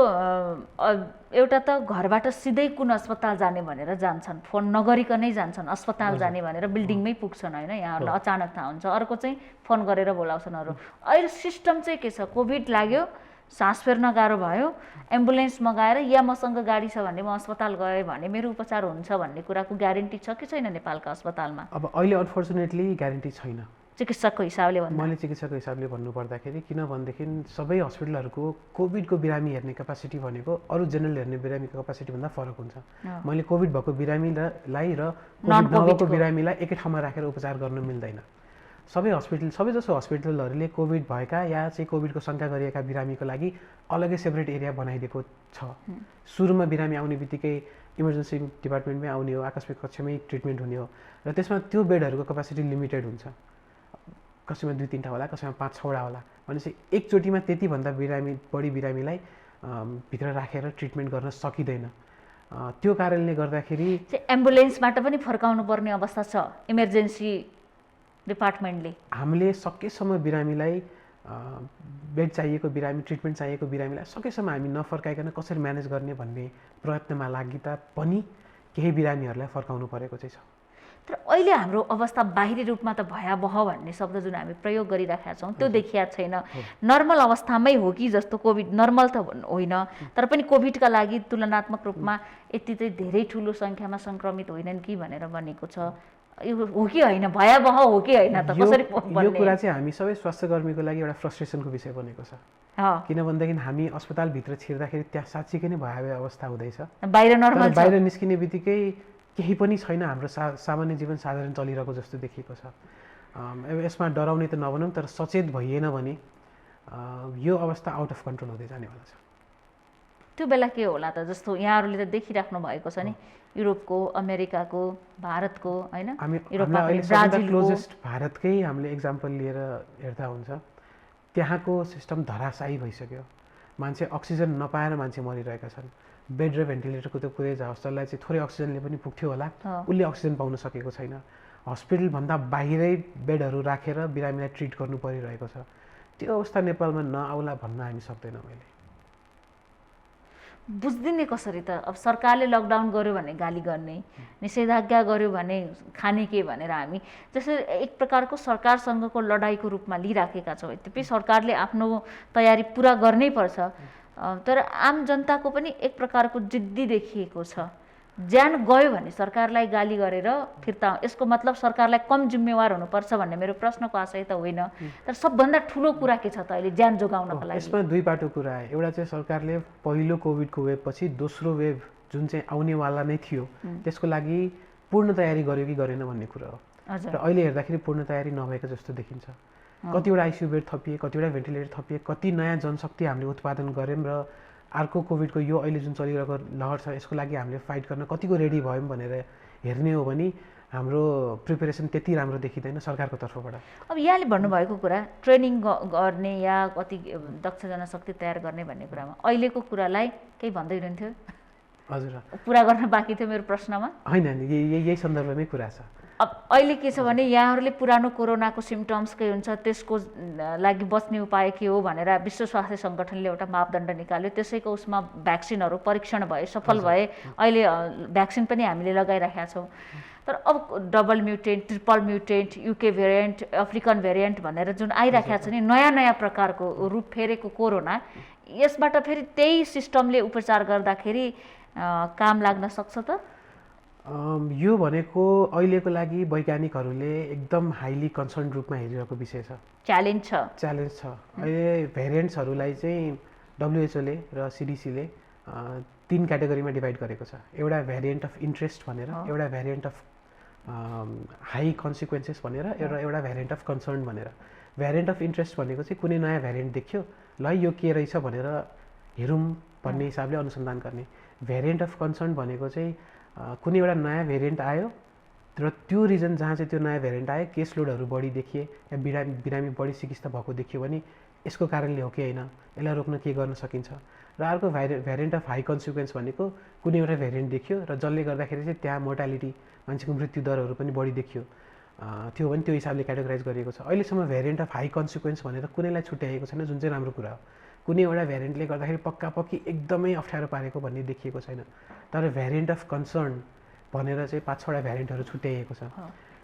एउटा त घरबाट सिधै कुन अस्पताल जाने भनेर जान्छन्, फोन नगरिकनै जान्छन् अस्पताल जाने भनेर, बिल्डिङमै पुग्छन् होइन, यहाँहरूलाई अचानक थाहा हुन्छ। अर्को चाहिँ फोन गरेर बोलाउँछन् अरू। अहिले सिस्टम चाहिँ के छ, कोभिड लाग्यो, सास फेर्न गाह्रो भयो, एम्बुलेन्स मगाएर या मसँग गाडी छ भने म अस्पताल गएँ भने मेरो उपचार हुन्छ भन्ने कुराको ग्यारेन्टी छ कि छैन नेपालका अस्पतालमा? अब अहिले अनफर्चुनेटली ग्यारेन्टी छैन चिकित्सकको हिसाबले भन्दा। मैले चिकित्सकको हिसाबले भन्नुपर्दाखेरि, किनभनेदेखि सबै हस्पिटलहरूको कोभिडको बिरामी हेर्ने क्यापासिटी भनेको अरू जेनरल हेर्ने बिरामीको क्यापासिटीभन्दा फरक हुन्छ। मैले कोभिड भएको बिरामीलाई र कोभिड नभएको बिरामीलाई एकै ठाउँमा राखेर उपचार गर्न मिल्दैन। सबैजसो हस्पिटलहरूले कोभिड भएका या चाहिँ कोभिडको शङ्का गरिएका बिरामीको लागि अलग्गै सेपरेट एरिया बनाइदिएको छ। सुरुमा बिरामी आउने बित्तिकै इमर्जेन्सी डिपार्टमेन्टमै आउने हो, आकस्मिक कक्षमै ट्रिटमेन्ट हुने हो, र त्यसमा त्यो बेडहरूको क्यापासिटी लिमिटेड हुन्छ। कसैमा 2-3 होला, कसैमा 5-6 होला। भनेपछि एकचोटिमा त्यतिभन्दा बढी बिरामीलाई भित्र राखेर ट्रिटमेन्ट गर्न सकिँदैन। त्यो कारणले गर्दाखेरि एम्बुलेन्सबाट पनि फर्काउनु पर्ने अवस्था छ इमर्जेन्सी डिपार्टमेन्टले। हामीले सकेसम्म बिरामीलाई बेड चाहिएको बिरामी, ट्रिटमेन्ट चाहिएको बिरामीलाई सकेसम्म हामी नफर्काइकन कसरी म्यानेज गर्ने भन्ने प्रयत्नमा लागि तापनि केही बिरामीहरूलाई फर्काउनु परेको चाहिँ छ। तर अहिले हाम्रो अवस्था बाहिरी रूपमा त भयावह भन्ने शब्द जुन हामी प्रयोग गरिराखेका छौँ त्यो देखिया छैन। नर्मल अवस्थामै हो कि जस्तो, कोभिड नर्मल त होइन, तर पनि कोभिडका लागि तुलनात्मक रूपमा यति चाहिँ धेरै ठुलो सङ्ख्यामा सङ्क्रमित होइनन् कि भनेर भनेको छ। यो हो कि होइन, भयावह हो कि होइन त कसरी भन्ने? यो कुरा चाहिँ हामी सबै स्वास्थ्यकर्मीको लागि एउटा फ्रस्ट्रेसनको विषय बनेको छ। किनभनेदेखि हामी अस्पतालभित्र छिर्दाखेरि त्यहाँ साँच्चीकै नै भयावह अवस्था हुँदैछ। बाहिर निस्किने बित्तिकै केही पनि छैन, हाम्रो सामान्य जीवन साधारण चलिरहेको जस्तो देखिएको छ। यसमा डराउने त नभनौँ, तर सचेत भइएन भने यो अवस्था आउट अफ कन्ट्रोल हुँदै जानेवाला छ। त्यो बेला के होला त? जस्तो यहाँहरूले त देखिराख्नु भएको छ नि, युरोपको, अमेरिकाको, भारतको होइन, क्लोजेस्ट भारतकै हामीले एक्जाम्पल लिएर हेर्दा हुन्छ। त्यहाँको सिस्टम धराशायी भइसक्यो। मान्छे अक्सिजन नपाएर मान्छे मरिरहेका छन्। बेड र भेन्टिलेटरको त्यो कुरै छ, जसलाई चाहिँ थोरै अक्सिजनले पनि पुग्थ्यो होला, उसले अक्सिजन पाउन सकेको छैन। हस्पिटलभन्दा बाहिरै बेडहरू राखेर बिरामीलाई ट्रिट गर्नु परिरहेको छ। त्यो अवस्था नेपालमा नआउला भन्न हामी सक्दैनौँ। अहिले बुझ्दिने कसरी त? अब सरकारले लकडाउन गर्यो भने गाली गर्ने, निषेधाज्ञा गर्यो भने खाने के भनेर हामी जसरी एक प्रकारको सरकारसँगको लडाइँको रूपमा लिइराखेका छौँ। यद्यपि सरकारले आफ्नो तयारी पुरा गर्नै पर्छ, तर आम जनताको पनि एक प्रकारको जिद्दी देखिएको छ। ज्यान गयो भने सरकारलाई गाली गरेर फिर्ता, यसको मतलब सरकारलाई कम जिम्मेवार हुनुपर्छ भन्ने मेरो प्रश्नको आशय त होइन, तर सबभन्दा ठुलो कुरा के छ त अहिले ज्यान जोगाउनको लागि? यसमा दुई बाटो कुरा आयो। एउटा चाहिँ सरकारले पहिलो कोभिडको वेभपछि दोस्रो वेभ जुन चाहिँ आउनेवाला नै थियो त्यसको लागि पूर्ण तयारी गर्यो कि गरेन भन्ने कुरा हो। र अहिले हेर्दाखेरि पूर्ण तयारी नभएको जस्तो देखिन्छ। कतिवटा आइसियु बेड थपिए, कतिवटा भेन्टिलेटर थपिए, कति नयाँ जनशक्ति हामीले उत्पादन गऱ्यौँ र अर्को कोभिडको यो अहिले जुन चलिरहेको लहर छ यसको लागि हामीले फाइट गर्न कतिको रेडी भयौँ भनेर हेर्ने हो भने हाम्रो प्रिपेरेसन त्यति राम्रो देखिँदैन सरकारको तर्फबाट। अब यहाँले भन्नुभएको कुरा ट्रेनिङ गर्ने या कति दक्ष जनशक्ति तयार गर्ने भन्ने कुरामा अहिलेको कुरालाई केही भन्दै हुनुहुन्थ्यो? हजुर, पुरा गर्न बाँकी थियो मेरो प्रश्नमा। होइन, यही सन्दर्भमै कुरा छ। अब अहिले के छ भने यहाँहरूले पुरानो कोरोनाको सिम्टम्स के हुन्छ त्यसको लागि बच्ने उपाय के हो भनेर विश्व स्वास्थ्य सङ्गठनले एउटा मापदण्ड निकाल्यो। त्यसैको उसमा भ्याक्सिनहरू परीक्षण भए, सफल भए। अहिले भ्याक्सिन पनि हामीले लगाइराखेका छौँ। तर अब double mutant, triple mutant, UK variant, African variant भनेर जुन आइराखेका छ नि नयाँ नयाँ प्रकारको रूप फेरेको कोरोना, यसबाट फेरि त्यही सिस्टमले उपचार गर्दाखेरि काम लाग्न सक्छ त? यो भनेको अहिलेको लागि वैज्ञानिकहरूले एकदम हाइली कन्सर्न रूपमा हेरिरहेको विषय छ। च्यालेन्ज छ। अहिले भेरिएन्ट्सहरूलाई चाहिँ WHO र CDCले 3 क्याटेगोरीमा डिभाइड गरेको छ। एउटा भेरिएन्ट अफ इन्ट्रेस्ट भनेर, एउटा भेरिएन्ट अफ हाई कन्सिक्वेन्सेस भनेर, एउटा भेरिएन्ट अफ कन्सर्न भनेर। भेरिएन्ट अफ इन्ट्रेस्ट भनेको चाहिँ कुनै नयाँ भेरिएन्ट देख्यो, ल यो के रहेछ भनेर हेरौँ भन्ने हिसाबले अनुसन्धान गर्ने। भेरिएन्ट अफ कन्सर्न भनेको चाहिँ कुनै एउटा नयाँ भेरिएन्ट आयो र त्यो रिजन जहाँ चाहिँ त्यो नयाँ भेरिएन्ट आयो केस लोडहरू बढी देखिए या बिरामी बढी चिकित्सा भएको देखियो भने यसको कारणले हो कि होइन, यसलाई रोक्न के गर्न सकिन्छ। र अर्को भेरिएन्ट अफ हाई कन्सिक्वेन्स भनेको कुनै एउटा भेरिएन्ट देखियो र जसले गर्दाखेरि चाहिँ त्यहाँ मोर्टालिटी, मान्छेको मृत्यु दरहरू पनि बढी देखियो, त्यो पनि त्यो हिसाबले क्याटेगोराइज गरिएको छ। अहिलेसम्म भेरिएन्ट अफ हाई कन्सिक्वेन्स भनेर कुनैलाई छुट्याएको छैन, जुन चाहिँ राम्रो कुरा हो। कुनै एउटा भेरिएन्टले गर्दाखेरि पक्की एकदमै अप्ठ्यारो पारेको भन्ने देखिएको छैन। तर भेरिएन्ट अफ कन्सर्न भनेर चाहिँ 5-6वटा भेरिएन्टहरू छुट्याइएको छ।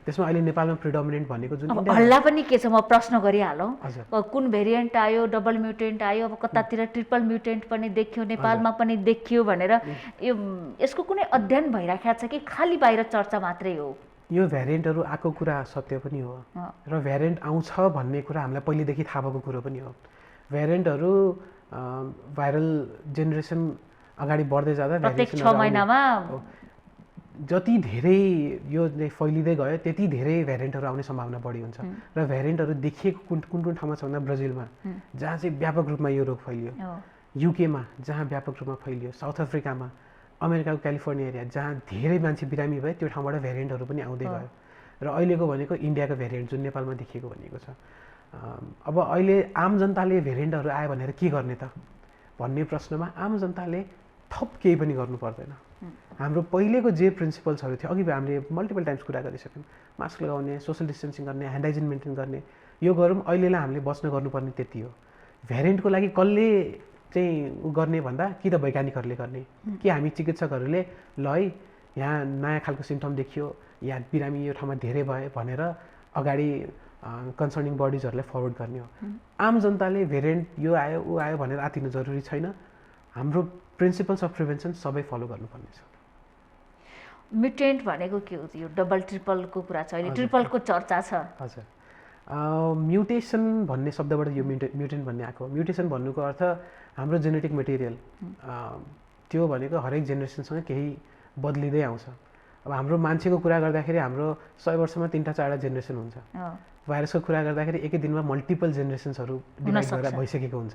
त्यसमा अहिले नेपालमा प्रिडोमिनेन्ट भनेको जुन हल्ला पनि के छ, म प्रश्न गरिहालौँ। कुन भेरिएन्ट आयो, डबल म्युटेन्ट आयो, अब कतातिर ट्रिपल म्युटेन्ट पनि देखियो, नेपालमा पनि देखियो भनेर यसको कुनै अध्ययन भइराखेको छ कि खालि बाहिर चर्चा मात्रै हो? यो भेरिएन्टहरू आएको कुरा सत्य पनि हो र भेरिएन्ट आउँछ भन्ने कुरा हामीलाई पहिलेदेखि थाहा भएको कुरो पनि हो। भेरिएन्टहरू भाइरल जेनेरेसन अगाडि बढ्दै जाँदा प्रत्येक 6 महिनामा जति धेरै यो फैलिँदै गयो त्यति धेरै भेरिएन्टहरू आउने सम्भावना बढी हुन्छ। र भेरिएन्टहरू देखिएको कुन कुन ठाउँमा छ भन्दा ब्राजिलमा जहाँ चाहिँ व्यापक रूपमा यो रोग फैलियो, युकेमा जहाँ व्यापक रूपमा फैलियो, साउथ अफ्रिकामा, अमेरिकाको क्यालिफोर्निया एरिया जहाँ धेरै मान्छे बिरामी भए त्यो ठाउँबाट भेरिएन्टहरू पनि आउँदै गयो। र अहिलेको भनेको इन्डियाको भेरिएन्ट जुन नेपालमा देखिएको भनेको छ। अब अहिले आम जनताले भेरिएन्टहरू आयो भनेर के गर्ने त भन्ने प्रश्नमा आम जनताले थप केही पनि गर्नु पर्दैन। हाम्रो पहिलेको जे प्रिन्सिपल्सहरू थियो, अघि हामीले मल्टिपल टाइम्स कुरा गरिसक्यौँ, मास्क लगाउने, सोसल डिस्टेन्सिङ गर्ने, ह्यान्ड हाइजिन मेन्टेन गर्ने, यो गरौँ। अहिलेलाई हामीले बस्न गर्नुपर्ने त्यति हो। भेरिएन्टको लागि कसले चाहिँ गर्ने भन्दा कि त वैज्ञानिकहरूले गर्ने कि हामी चिकित्सकहरूले ल है यहाँ नयाँ खालको सिम्टम देखियो या बिरामी यो ठाउँमा धेरै भए भनेर अगाडि कन्सर्निङ बडिजहरूलाई फरवर्ड गर्ने हो। आम जनताले भेरिएन्ट यो आयो ऊ आयो भनेर आतिनु जरुरी छैन। हाम्रो प्रिन्सिपल्स अफ प्रिभेन्सन सबै फलो गर्नुपर्ने छ। म्युटेन्ट भनेको के हो? यो डबल ट्रिपलको कुरा छ, अहिले ट्रिपलको चर्चा छ। हजुर, म्युटेसन भन्ने शब्दबाट यो म्युटेन्ट भन्ने आएको। म्युटेसन भन्नुको अर्थ हाम्रो जेनेटिक मेटेरियल त्यो भनेको हरेक जेनेरेसनसँग केही बदलिँदै आउँछ। अब हाम्रो मान्छेको कुरा गर्दाखेरि हाम्रो 100 वर्षमा 3-4 जेनेरेसन हुन्छ। भाइरसको कुरा गर्दाखेरि एकै दिनमा मल्टिपल जेनेरेसन्सहरू डिभाइड भएर भइसकेको हुन्छ।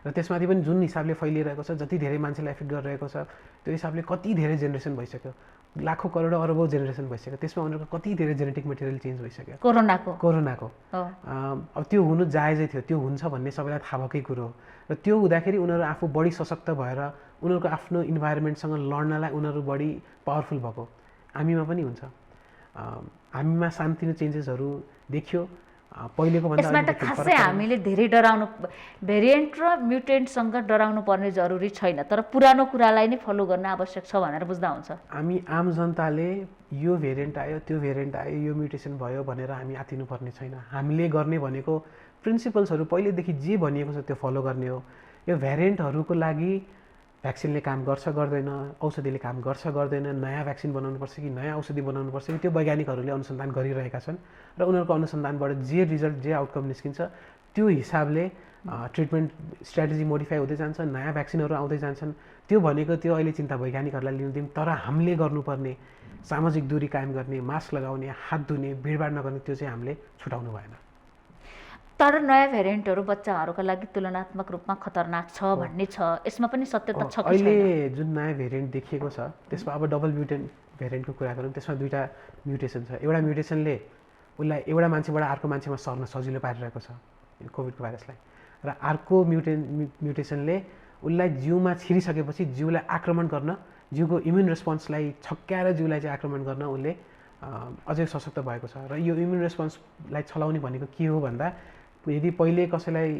र त्यसमाथि पनि जुन हिसाबले फैलिरहेको छ, जति धेरै मान्छेलाई एफेक्ट गरिरहेको छ, त्यो हिसाबले कति धेरै जेनेरेसन भइसक्यो, लाखौँ करोडौँ अरबौँ जेनेरेसन भइसक्यो, त्यसमा उनीहरूको कति धेरै जेनेटिक मेटेरियल चेन्ज भइसक्यो कोरोनाको। अब त्यो हुनु जायजै थियो, त्यो हुन्छ भन्ने सबैलाई थाहा भएकै कुरो हो। र त्यो हुँदाखेरि उनीहरू आफू बढी सशक्त भएर उनीहरूको आफ्नो इन्भाइरोमेन्टसँग लड्नलाई उनीहरू बढी पावरफुल भएको हामीमा पनि हुन्छ। हामीमा सानोतिनो चेन्जेसहरू देखियो पहिलेको भन्दा। यसमा त खासै हामीले धेरै डराउनु, भेरिएन्ट र म्युटेन्टसँग डराउनु पर्ने जरुरी छैन, तर पुरानो कुरालाई नै फलो गर्न आवश्यक छ भनेर बुझ्दा हुन्छ। हामी आम जनताले यो भेरिएन्ट आयो, त्यो भेरिएन्ट आयो, यो म्युटेसन भयो भनेर हामी आत्तिनु पर्ने छैन। हामीले गर्ने भनेको प्रिन्सिपल्सहरू पहिलेदेखि जे भनिएको छ त्यो फलो गर्ने हो। यो भेरिएन्टहरूको लागि भ्याक्सिनले काम गर्छ गर्दैन, औषधिले काम गर्छ गर्दैन, नयाँ भ्याक्सिन बनाउनुपर्छ कि नयाँ औषधि बनाउनुपर्छ कि, त्यो वैज्ञानिकहरूले अनुसन्धान गरिरहेका छन् र उनीहरूको अनुसन्धानबाट जे रिजल्ट, जे आउटकम निस्किन्छ त्यो हिसाबले ट्रिटमेन्ट स्ट्राटेजी मोडिफाई हुँदै जान्छ, नयाँ भ्याक्सिनहरू आउँदै जान्छन्। त्यो भनेको त्यो अहिले चिन्ता वैज्ञानिकहरूलाई लिनु दिउँ, तर हामीले गर्नुपर्ने सामाजिक दूरी कायम गर्ने, मास्क लगाउने, हात धुने, भिडभाड नगर्ने, त्यो चाहिँ हामीले छुटाउनु भएन। तर नयाँ भेरिएन्टहरू बच्चाहरूका लागि तुलनात्मक रूपमा खतरनाक छ भन्ने छ, यसमा पनि सत्यता छ कि छैन? अहिले जुन नयाँ भेरिएन्ट देखिएको छ त्यसमा अब डबल म्युटेन्ट भेरिएन्टको कुरा गरौँ, त्यसमा 2टा म्युटेसन छ। एउटा म्युटेसनले उसलाई एउटा मान्छेबाट अर्को मान्छेमा सर्न सजिलो पारिरहेको छ कोभिडको भाइरसलाई, र अर्को म्युटेसनले उसलाई जिउमा छिरिसकेपछि जिउलाई आक्रमण गर्न, जिउको इम्युन रेस्पोन्सलाई छक्क्याएर जिउलाई चाहिँ आक्रमण गर्न उसले अझै सशक्त भएको छ। र यो इम्युन रेस्पोन्सलाई छलाउने भनेको के हो भन्दा, यदि पहिले कसैलाई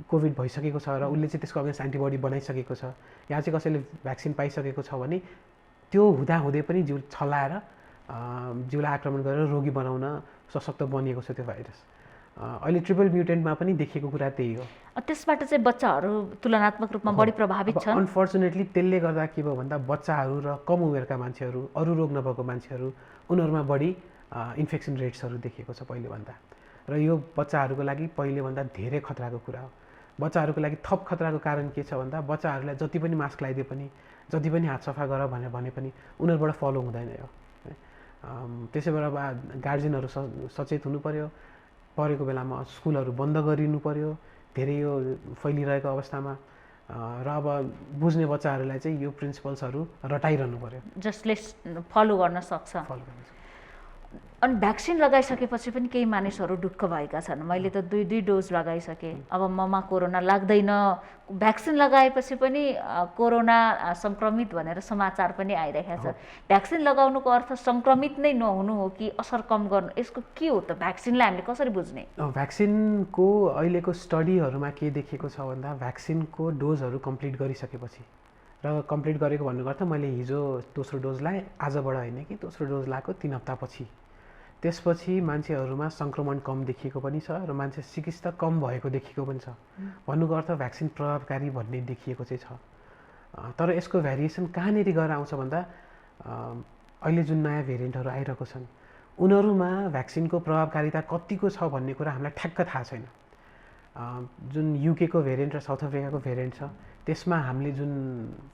कोभिड भइसकेको छ र उसले चाहिँ त्यसको अगेन्स्ट एन्टिबडी बनाइसकेको छ, या चाहिँ कसैले भ्याक्सिन पाइसकेको छ भने त्यो हुँदाहुँदै पनि जिउ छलाएर जिउलाई आक्रमण गरेर रोगी बनाउन सशक्त बनिएको छ त्यो भाइरस। अहिले ट्रिपल म्युटेन्टमा पनि देखिएको कुरा त्यही हो। त्यसबाट चाहिँ बच्चाहरू तुलनात्मक रूपमा बढी प्रभावित छन्। अनफर्चुनेटली त्यसले गर्दा के भयो भन्दा बच्चाहरू र कम उमेरका मान्छेहरू, अरू रोग नभएको मान्छेहरू, उनीहरूमा बढी इन्फेक्सन रेट्सहरू देखिएको छ पहिलेभन्दा। र यो बच्चाहरूको लागि पहिलेभन्दा धेरै खतराको कुरा हो। बच्चाहरूको लागि थप खतराको कारण के छ भन्दा, बच्चाहरूलाई जति पनि मास्क लगाइदिए पनि, जति पनि हात सफा गर भनेर भने पनि उनीहरूबाट फलो हुँदैन यो। त्यसै भएर अब गार्जियनहरू सचेत हुनु पर्यो, परेको बेलामा स्कुलहरू बन्द गरिनु पर्यो धेरै यो फैलिरहेको अवस्थामा, र अब बुझ्ने बच्चाहरूलाई चाहिँ यो प्रिन्सिपल्सहरू रटाइरहनु पर्यो जसले फलो गर्न सक्छ। अनि भ्याक्सिन लगाइसकेपछि पनि केही मानिसहरू ढुक्क भएका छन्, मैले त 2 डोज लगाइसकेँ, अब ममा कोरोना लाग्दैन, भ्याक्सिन लगाएपछि पनि कोरोना सङ्क्रमित भनेर समाचार पनि आइरहेको छ। भ्याक्सिन लगाउनुको अर्थ सङ्क्रमित नै नहुनु हो कि असर कम गर्नु, यसको के हो त? भ्याक्सिनलाई हामीले कसरी बुझ्ने? भ्याक्सिनको अहिलेको स्टडीहरूमा के देखेको छ भन्दा, भ्याक्सिनको डोजहरू कम्प्लिट गरिसकेपछि, र कम्प्लिट गरेको भन्नुको अर्थ मैले हिजो दोस्रो डोज लगाएँ, आजबाट होइन कि दोस्रो डोज लगाएको 3 हप्तापछि, त्यसपछि मान्छेहरूमा सङ्क्रमण कम देखिएको पनि छ र मान्छे चिकित्सा कम भएको देखिएको पनि छ। भन्नुको अर्थ भ्याक्सिन प्रभावकारी भन्ने देखिएको चाहिँ छ। तर यसको भ्यारिएसन कहाँनिर गएर आउँछ भन्दा, अहिले जुन नयाँ भेरिएन्टहरू आइरहेको छन् उनीहरूमा भ्याक्सिनको प्रभावकारिता कतिको छ भन्ने कुरा हामीलाई ठ्याक्क थाहा छैन। जुन युकेको भेरिएन्ट र साउथ अफ्रिकाको भेरिएन्ट छ त्यसमा हामीले जुन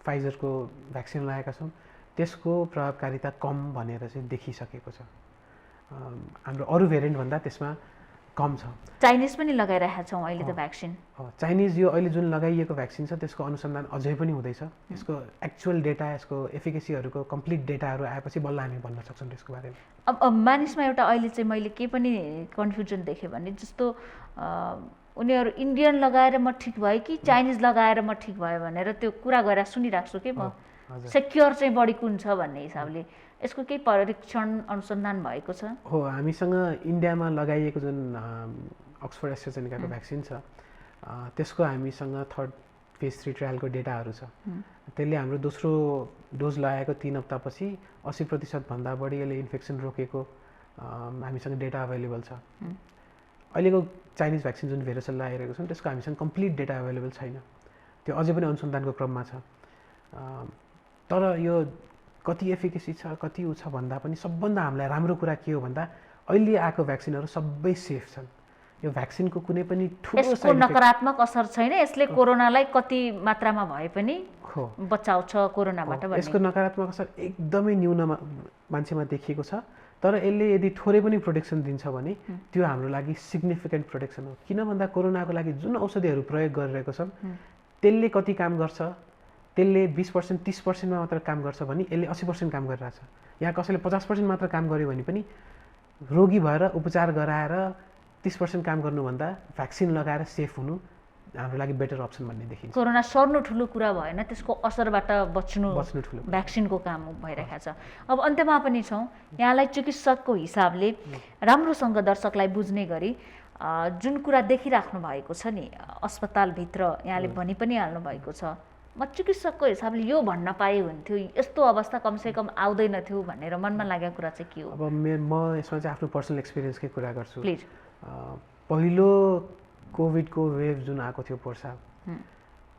फाइजरको भ्याक्सिन लगाएका छौँ त्यसको प्रभावकारिता कम भनेर चाहिँ देखिसकेको छ। हाम्रो अरू भेरिएन्ट भन्दा त्यसमा कम छ। चाइनिज पनि लगाइरहेका छौँ अहिले त भ्याक्सिन। चाइनिज यो अहिले जुन लगाइएको भ्याक्सिन छ त्यसको अनुसन्धान अझै पनि हुँदैछ। यसको एक्चुअल डेटा, यसको एफिकेसीहरूको कम्प्लिट डेटाहरू आएपछि बल्ल हामी भन्न सक्छौँ त्यसको बारेमा। अब मानिसमा एउटा अहिले चाहिँ मैले के पनि कन्फ्युजन देखेँ भने, जस्तो उनीहरू इन्डियन लगाएर म ठिक भएँ कि चाइनिज लगाएर म ठिक भयो भनेर त्यो कुरा गरेर सुनिरहेको छु कि म, सेक्योर चाहिँ बढी कुन छ भन्ने हिसाबले। यसको केही परीक्षण अनुसन्धान भएको छ? हो, हामीसँग इन्डियामा लगाइएको जुन अक्सफोर्ड एस्ट्राजेनेकाको भ्याक्सिन छ त्यसको हामीसँग 3rd फेज 3 ट्रायलको डेटाहरू छ। त्यसले हाम्रो दोस्रो डोज लगाएको 3 हप्तापछि 80% भन्दा बढी यसले इन्फेक्सन रोकेको हामीसँग डेटा अभाइलेबल छ। अहिलेको चाइनिज भ्याक्सिन जुन भेरोसेल लगाइरहेको छौँ त्यसको हामीसँग कम्प्लिट डेटा अभाइलेबल छैन, त्यो अझै पनि अनुसन्धानको क्रममा छ। तर यो कति एफिकेसी छ कति उ छ भन्दा पनि सबभन्दा हामीलाई राम्रो कुरा के हो भन्दा, अहिले आएको भ्याक्सिनहरू सबै सेफ छन्। यो भ्याक्सिनको कुनै पनि ठुलो यसको नकारात्मक असर छैन, यसले कोरोनालाई कति मात्रामा भए पनि बचाउँछ कोरोनाबाट भन्ने? यसको नकारात्मक असर एकदमै न्यून मान्छेमा देखिएको छ, तर यसले यदि थोरै पनि प्रोटेक्सन दिन्छ भने त्यो हाम्रो लागि सिग्निफिकेन्ट प्रोटेक्सन हो। किन भन्दा कोरोनाको लागि जुन औषधिहरू प्रयोग गरिरहेको छन् त्यसले कति काम गर्छ, त्यसले 20% 30%मा मात्र काम गर्छ भने यसले 80% काम गरिरहेछ। यहाँ कसैले 50% मात्र काम गर्यो भने पनि रोगी भएर उपचार गराएर 30% काम गर्नुभन्दा भ्याक्सिन लगाएर सेफ हुनु हाम्रो लागि बेटर अप्सन भन्ने देखिन्छ। कोरोना सर्नु ठुलो कुरा भएन, त्यसको असरबाट बच्नु ठुलो भ्याक्सिनको काम भइरहेको छ। अब अन्त्यमा पनि छौँ, यहाँलाई चिकित्सकको हिसाबले राम्रोसँग दर्शकलाई बुझ्ने गरी जुन कुरा देखिराख्नु भएको छ नि अस्पतालभित्र, यहाँले भनि पनि हाल्नु भएको छ, म चिकित्सकको हिसाबले यो भन्न पाए हुन्थ्यो, यस्तो अवस्था कमसेकम आउँदैन थियो भनेर मनमा लागेको कुरा चाहिँ के हो? अब म यसमा चाहिँ आफ्नो पर्सनल एक्सपिरियन्सकै कुरा गर्छु। प्लिज। पहिलो कोभिडको वेभ जुन आएको थियो पोर्सा,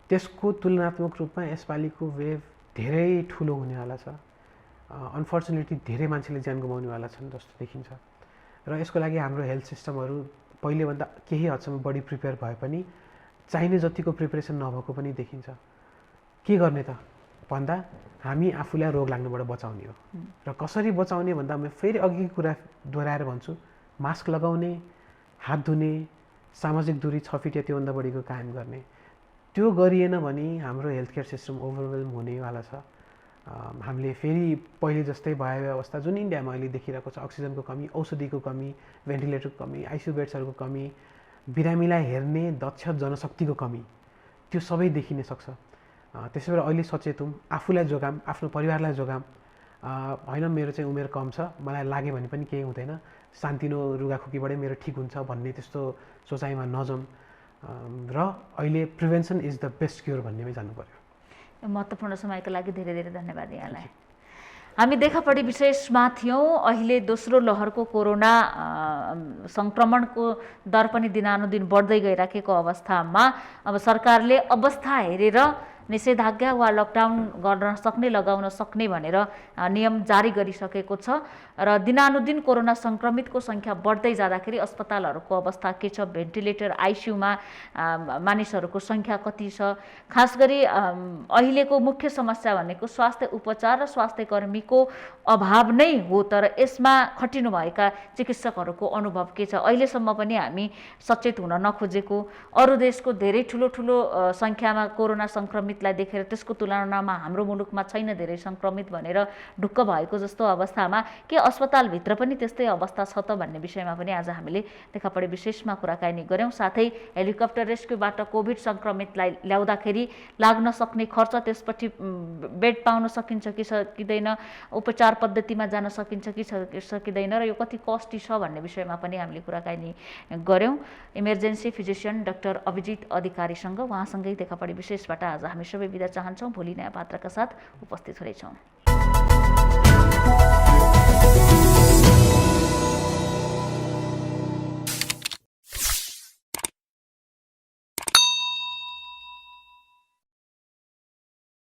त्यसको तुलनात्मक रूपमा यसपालिको वेभ धेरै ठुलो हुनेवाला छ। अनफर्चुनेटली धेरै मान्छेले ज्यान गुमाउनेवाला छन् जस्तो देखिन्छ र यसको लागि हाम्रो हेल्थ सिस्टमहरू पहिलेभन्दा केही हदसम्म बढी प्रिपेयर भए पनि चाहिने जतिको प्रिपरेसन नभएको पनि देखिन्छ। के गर्ने त भन्दा हामी आफूलाई रोग लाग्नुबाट बचाउने हो। र कसरी बचाउने भन्दा म फेरि अघिको कुरा दोहोऱ्याएर भन्छु, मास्क लगाउने, हात धुने, सामाजिक दूरी 6 फिट या त्योभन्दा बढीको कायम गर्ने। त्यो गरिएन भने हाम्रो हेल्थ केयर सिस्टम ओभरवेल्म हुनेवाला छ। हामीले फेरि पहिले जस्तै भयावह अवस्था जुन इन्डियामा अहिले देखिरहेको छ, अक्सिजनको कमी, औषधिको कमी, भेन्टिलेटरको कमी, आइसियु बेड्सहरूको कमी, बिरामीलाई हेर्ने दक्ष जनशक्तिको कमी, त्यो सबै देखिन सक्छ। त्यसै भएर अहिले सचेत हौँ, आफूलाई जोगाम, आफ्नो परिवारलाई जोगाम। होइन मेरो चाहिँ उमेर कम छ, मलाई लाग्यो भने पनि केही हुँदैन, सान्तिनो रुगाखोकीबाटै मेरो ठिक हुन्छ भन्ने त्यस्तो सोचाइमा नजाउँ र अहिले prevention is the best cure भन्नेमै जानु पर्यो। महत्त्वपूर्ण समयको लागि धेरै धेरै धन्यवाद यहाँलाई। हामी देखापडी विशेषमा थियौँ। अहिले दोस्रो लहरको कोरोना सङ्क्रमणको दर पनि दिनानुदिन बढ्दै गइराखेको अवस्थामा अब सरकारले अवस्था हेरेर निषेधाज्ञा वा लकडाउन गर्न सक्ने, लगाउन सक्ने भनेर नियम जारी गरिसकेको छ र दिनानुदिन कोरोना सङ्क्रमितको सङ्ख्या बढ्दै जाँदाखेरि अस्पतालहरूको अवस्था के छ, भेन्टिलेटर, आइसियुमा मानिसहरूको सङ्ख्या कति छ, खास गरी अहिलेको मुख्य समस्या भनेको स्वास्थ्य उपचार र स्वास्थ्य कर्मीको अभाव नै हो। तर यसमा खटिनुभएका चिकित्सकहरूको अनुभव के छ? अहिलेसम्म पनि हामी सचेत हुन नखोजेको, अरू देशको धेरै ठुलो ठुलो सङ्ख्यामा कोरोना सङ्क्रमितलाई देखेर त्यसको तुलनामा हाम्रो मुलुकमा छैन धेरै सङ्क्रमित भनेर ढुक्क भएको जस्तो अवस्थामा के अस्पतालभित्र पनि त्यस्तै अवस्था छ त भन्ने विषयमा पनि आज हामीले देखापडी विशेषमा कुराकानी गऱ्यौँ। साथै हेलिकप्टर रेस्क्युबाट कोभिड सङ्क्रमितलाई ल्याउँदाखेरि लाग्न सक्ने खर्च, त्यसपछि बेड पाउन सकिन्छ कि सकिँदैन, उपचार पद्धतिमा जान सकिन्छ कि सकिँदैन र यो कति कस्टी छ भन्ने विषयमा पनि हामीले कुराकानी गऱ्यौँ। इमर्जेन्सी फिजिसियन डाक्टर अभिजित अधिकारीसँग, उहाँसँगै देखापडी विशेषबाट आज हामी सबै बिदा चाहन्छौँ। भोलि नयाँ पात्रका साथ उपस्थित हुनेछौँ।